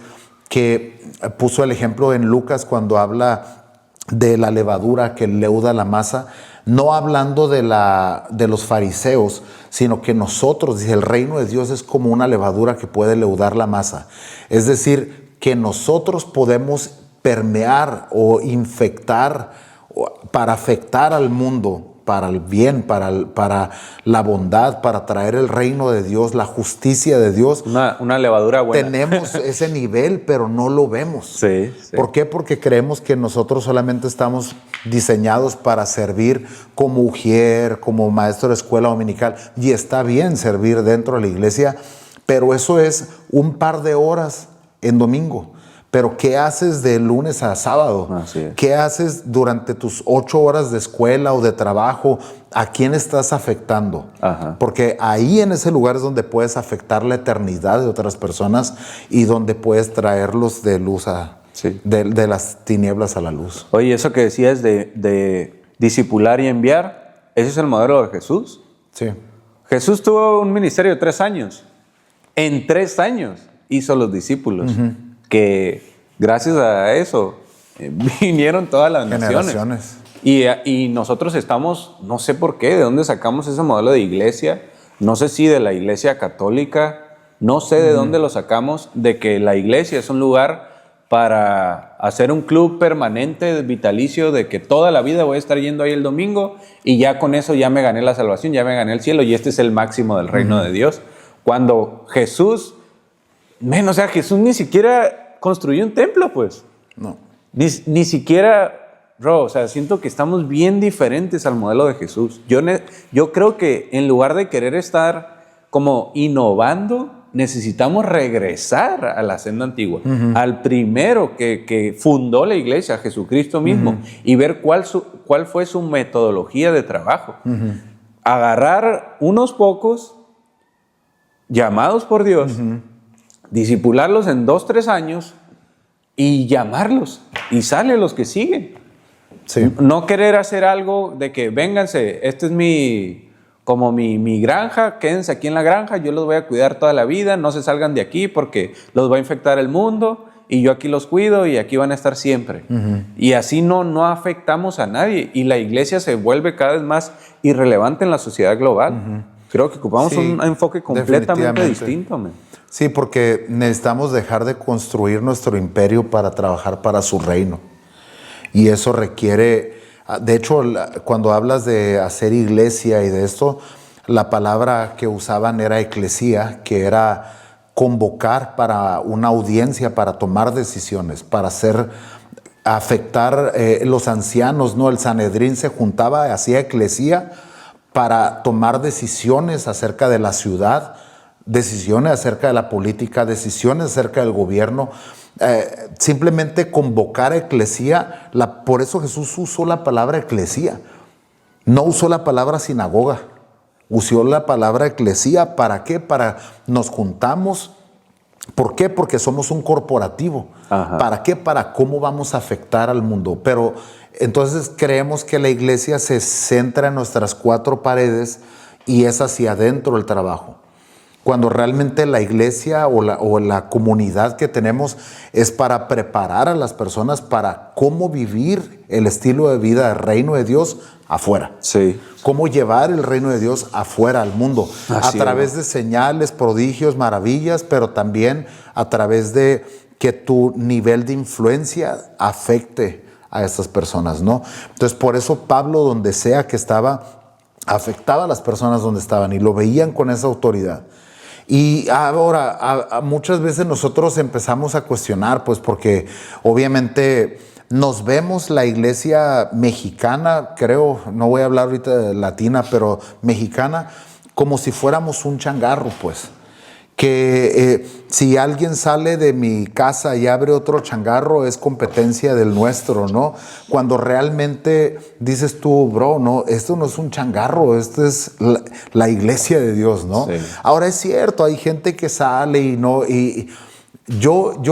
que puso el ejemplo en Lucas cuando habla de la levadura que leuda la masa, no hablando de los fariseos, sino que nosotros, dice, el reino de Dios es como una levadura que puede leudar la masa. Es decir, que nosotros podemos permear o infectar para afectar al mundo, para el bien, para la bondad, para traer el reino de Dios, la justicia de Dios. Una levadura buena. Tenemos ese nivel, pero no lo vemos. Sí. ¿Por qué? Porque creemos que nosotros solamente estamos diseñados para servir como ujier, como maestro de escuela dominical. Y está bien servir dentro de la iglesia, pero eso es un par de horas en domingo. Pero ¿qué haces de lunes a sábado? Así es. ¿Qué haces durante tus 8 horas de escuela o de trabajo? ¿A quién estás afectando? Ajá. Porque ahí en ese lugar es donde puedes afectar la eternidad de otras personas y donde puedes traerlos de luz de las tinieblas a la luz. Oye, eso que decías de discipular y enviar, ese es el modelo de Jesús. Sí. Jesús tuvo un ministerio de 3 años. En 3 años hizo los discípulos. Que gracias a eso vinieron todas las naciones. Y nosotros estamos, no sé por qué, de dónde sacamos ese modelo de iglesia. No sé si de la iglesia católica, no sé de dónde lo sacamos, de que la iglesia es un lugar para hacer un club permanente, vitalicio, de que toda la vida voy a estar yendo ahí el domingo y ya con eso ya me gané la salvación, ya me gané el cielo y este es el máximo del reino de Dios. Cuando Jesús... Jesús ni siquiera construyó un templo, pues. No. Ni siquiera, siento que estamos bien diferentes al modelo de Jesús. Yo creo que en lugar de querer estar como innovando, necesitamos regresar a la senda antigua, al primero que fundó la iglesia, Jesucristo mismo, y ver cuál fue su metodología de trabajo. Agarrar unos pocos llamados por Dios, discipularlos en 2-3 años y llamarlos. Y salen los que siguen. Sí. No querer hacer algo de que vénganse, este es mi granja, quédense aquí en la granja, yo los voy a cuidar toda la vida, no se salgan de aquí porque los va a infectar el mundo y yo aquí los cuido y aquí van a estar siempre. Y así no afectamos a nadie y la iglesia se vuelve cada vez más irrelevante en la sociedad global. Creo que ocupamos un enfoque completamente distinto. Sí, porque necesitamos dejar de construir nuestro imperio para trabajar para su reino. Y eso requiere, de hecho, cuando hablas de hacer iglesia y de esto, la palabra que usaban era eclesía, que era convocar para una audiencia, para tomar decisiones, para afectar los ancianos, ¿no? El Sanedrín se juntaba, hacía eclesía para tomar decisiones acerca de la ciudad, decisiones acerca de la política, decisiones acerca del gobierno. Simplemente convocar a eclesía, por eso Jesús usó la palabra eclesía, no usó la palabra sinagoga, usó la palabra eclesía. ¿Para qué? Para nos juntamos. ¿Por qué? Porque somos un corporativo. Ajá. ¿Para qué? Para cómo vamos a afectar al mundo. Pero entonces creemos que la iglesia se centra en nuestras 4 paredes y es hacia adentro el trabajo. Cuando realmente la iglesia o la comunidad que tenemos es para preparar a las personas para cómo vivir el estilo de vida del reino de Dios afuera. Sí. Cómo llevar el reino de Dios afuera al mundo. Así a través de señales, prodigios, maravillas, pero también a través de que tu nivel de influencia afecte a estas personas, ¿no? Entonces, por eso Pablo, donde sea que estaba, afectaba a las personas donde estaban y lo veían con esa autoridad. Y ahora, muchas veces nosotros empezamos a cuestionar, pues porque obviamente nos vemos la iglesia mexicana, creo, no voy a hablar ahorita de latina, pero mexicana, como si fuéramos un changarro, pues. Que si alguien sale de mi casa y abre otro changarro es competencia del nuestro, ¿no? Cuando realmente dices tú, bro, no, esto no es un changarro, esto es la iglesia de Dios, ¿no? Sí. Ahora es cierto, hay gente que sale y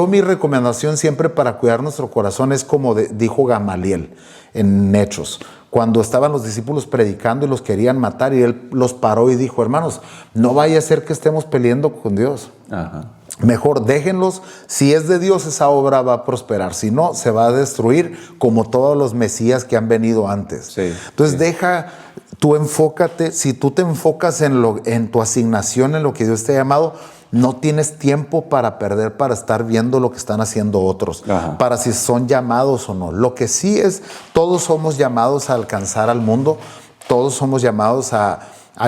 mi recomendación siempre para cuidar nuestro corazón es como dijo Gamaliel en Hechos, cuando estaban los discípulos predicando y los querían matar y él los paró y dijo, hermanos, no vaya a ser que estemos peleando con Dios. Ajá. Mejor déjenlos, si es de Dios esa obra va a prosperar, si no se va a destruir como todos los mesías que han venido antes. Sí, Entonces tú enfócate, si tú te enfocas en tu asignación, en lo que Dios te ha llamado, no tienes tiempo para perder, para estar viendo lo que están haciendo otros, Ajá. para si son llamados o no. Lo que sí es, todos somos llamados a alcanzar al mundo, todos somos llamados a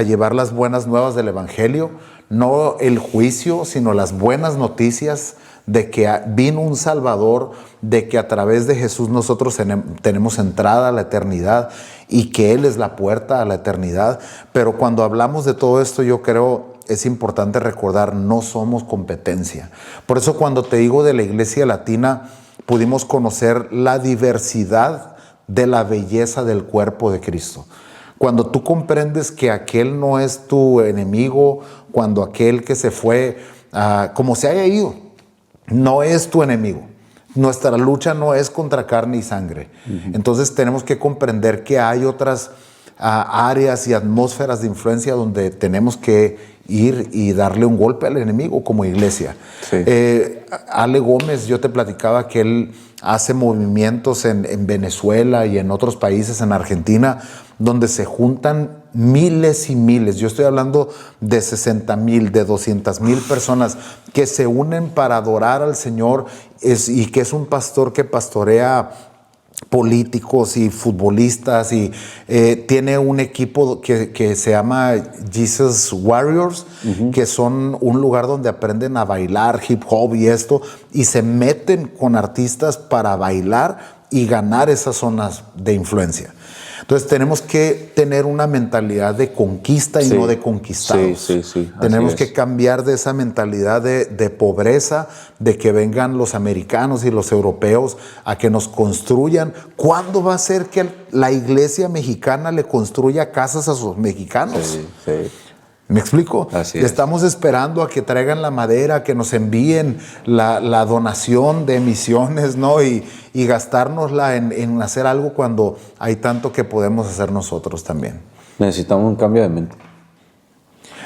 llevar las buenas nuevas del Evangelio, no el juicio, sino las buenas noticias de que vino un Salvador, de que a través de Jesús nosotros tenemos entrada a la eternidad y que Él es la puerta a la eternidad. Pero cuando hablamos de todo esto, yo creo es importante recordar, no somos competencia. Por eso cuando te digo de la Iglesia Latina, pudimos conocer la diversidad de la belleza del cuerpo de Cristo. Cuando tú comprendes que aquel no es tu enemigo, cuando aquel que se fue, como se haya ido, no es tu enemigo. Nuestra lucha no es contra carne y sangre. Entonces tenemos que comprender que hay otras áreas y atmósferas de influencia donde tenemos que ir y darle un golpe al enemigo como iglesia. Sí. Ale Gómez, yo te platicaba que él hace movimientos en Venezuela y en otros países, en Argentina, donde se juntan miles y miles. Yo estoy hablando de 60,000, de 200,000 personas que se unen para adorar al Señor y que es un pastor que pastorea políticos y futbolistas y tiene un equipo que se llama Jesus Warriors, que son un lugar donde aprenden a bailar hip hop y esto, y se meten con artistas para bailar y ganar esas zonas de influencia. Entonces tenemos que tener una mentalidad de conquista y no de conquistados. Sí. Tenemos que cambiar de esa mentalidad de pobreza, de que vengan los americanos y los europeos a que nos construyan. ¿Cuándo va a ser que la iglesia mexicana le construya casas a sus mexicanos? Sí. ¿Me explico? Así es. Estamos esperando a que traigan la madera, que nos envíen la donación de misiones, ¿no? Y gastárnosla en hacer algo cuando hay tanto que podemos hacer nosotros también. Necesitamos un cambio de mente.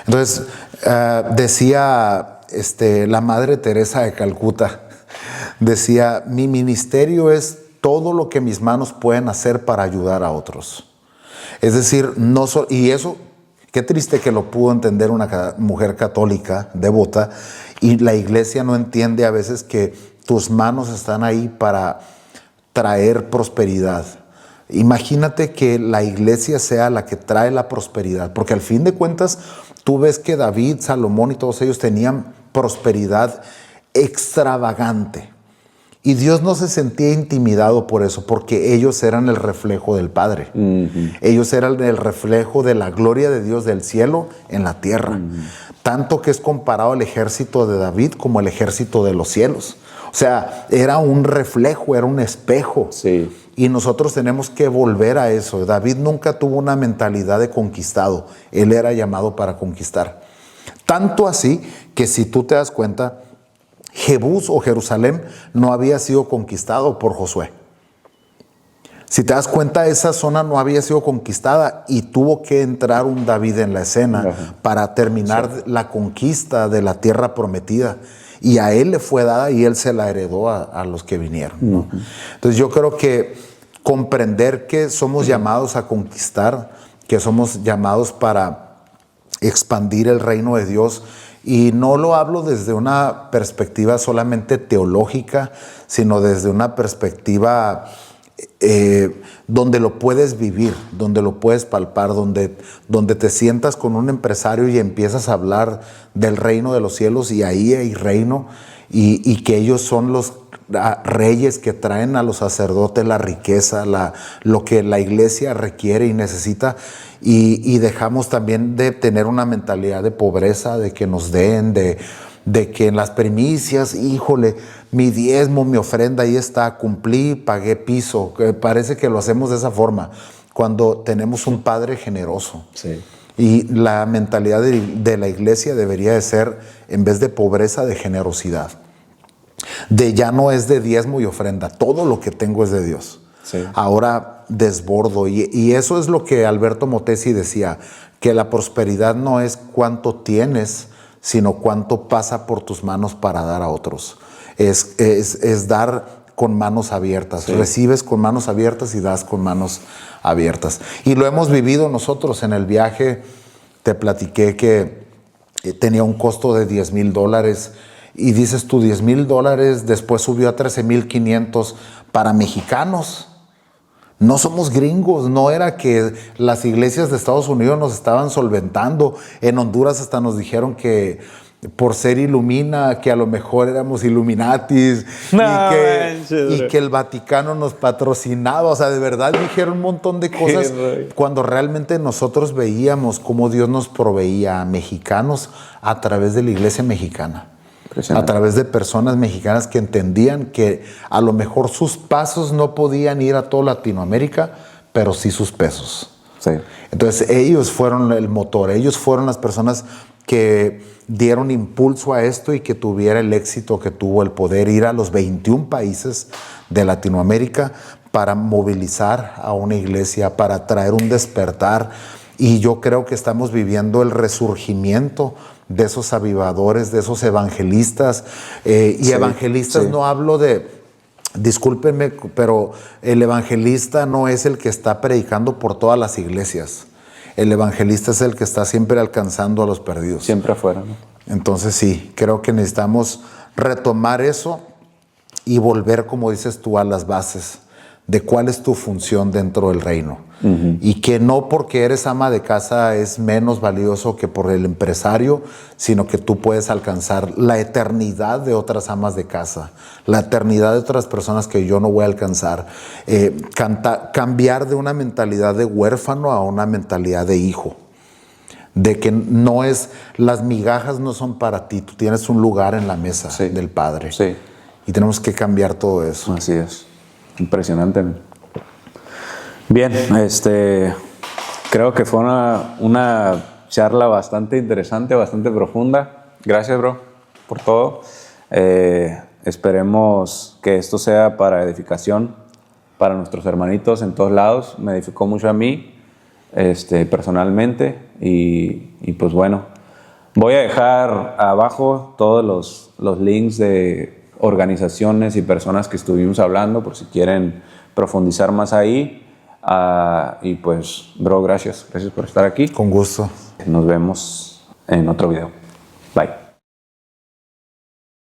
Entonces, decía la Madre Teresa de Calcuta, decía, mi ministerio es todo lo que mis manos pueden hacer para ayudar a otros. Es decir, y eso, qué triste que lo pudo entender una mujer católica, devota, y la iglesia no entiende a veces que tus manos están ahí para traer prosperidad. Imagínate que la iglesia sea la que trae la prosperidad, porque al fin de cuentas tú ves que David, Salomón y todos ellos tenían prosperidad extravagante. Y Dios no se sentía intimidado por eso, porque ellos eran el reflejo del Padre. Ellos eran el reflejo de la gloria de Dios del cielo en la tierra. Tanto que es comparado al ejército de David como el ejército de los cielos. O sea, era un reflejo, era un espejo. Sí. Y nosotros tenemos que volver a eso. David nunca tuvo una mentalidad de conquistado. Él era llamado para conquistar. Tanto así que si tú te das cuenta, Jebús o Jerusalén no había sido conquistado por Josué. Si te das cuenta, esa zona no había sido conquistada y tuvo que entrar un David en la escena para terminar la conquista de la tierra prometida. Y a él le fue dada y él se la heredó a los que vinieron, ¿no? Entonces yo creo que comprender que somos llamados a conquistar, que somos llamados para expandir el reino de Dios. Y no lo hablo desde una perspectiva solamente teológica, sino desde una perspectiva donde lo puedes vivir, donde lo puedes palpar, donde te sientas con un empresario y empiezas a hablar del reino de los cielos y ahí hay reino y que ellos son los reyes que traen a los sacerdotes la riqueza, lo que la iglesia requiere y necesita. Y dejamos también de tener una mentalidad de pobreza, de que nos den, de que en las primicias, híjole, mi diezmo, mi ofrenda, ahí está, cumplí, pagué piso. Parece que lo hacemos de esa forma, cuando tenemos un Padre generoso. Sí. Y la mentalidad de la iglesia debería de ser, en vez de pobreza, de generosidad. de ya no es de diezmo y ofrenda, todo lo que tengo es de Dios. Sí. Ahora desbordo. Y eso es lo que Alberto Motesi decía, que la prosperidad no es cuánto tienes, sino cuánto pasa por tus manos para dar a otros. Es dar con manos abiertas. Sí. Recibes con manos abiertas y das con manos abiertas. Y lo hemos vivido nosotros en el viaje. Te platiqué que tenía un costo de $10,000 y dices tú, $10,000, después subió a 13,500 para mexicanos. No somos gringos, no era que las iglesias de Estados Unidos nos estaban solventando. En Honduras hasta nos dijeron que por ser Ilumina, que a lo mejor éramos Illuminatis y que el Vaticano nos patrocinaba. O sea, de verdad dijeron un montón de cosas cuando realmente nosotros veíamos cómo Dios nos proveía a mexicanos a través de la iglesia mexicana. A través de personas mexicanas que entendían que a lo mejor sus pasos no podían ir a toda Latinoamérica, pero sí sus pesos. Sí. Entonces ellos fueron el motor, ellos fueron las personas que dieron impulso a esto y que tuviera el éxito que tuvo, el poder ir a los 21 países de Latinoamérica para movilizar a una iglesia, para traer un despertar. Y yo creo que estamos viviendo el resurgimiento de esos avivadores, de esos evangelistas. Y evangelistas no hablo de, discúlpenme, pero el evangelista no es el que está predicando por todas las iglesias. El evangelista es el que está siempre alcanzando a los perdidos. Siempre afuera, ¿no? Entonces sí, creo que necesitamos retomar eso y volver, como dices tú, a las bases de cuál es tu función dentro del reino. Y que no porque eres ama de casa es menos valioso que por el empresario, sino que tú puedes alcanzar la eternidad de otras amas de casa, la eternidad de otras personas que yo no voy a alcanzar. Cambiar de una mentalidad de huérfano a una mentalidad de hijo. De que no es, las migajas no son para ti, tú tienes un lugar en la mesa del Padre. Sí. Y tenemos que cambiar todo eso. Así es. Impresionante. Bien, creo que fue una charla bastante interesante, bastante profunda. Gracias, bro, por todo. Esperemos que esto sea para edificación para nuestros hermanitos en todos lados. Me edificó mucho a mí, personalmente. Y pues bueno, voy a dejar abajo todos los links de organizaciones y personas que estuvimos hablando por si quieren profundizar más ahí. Y pues, bro, gracias por estar aquí. Con gusto. Nos vemos en otro video. Bye.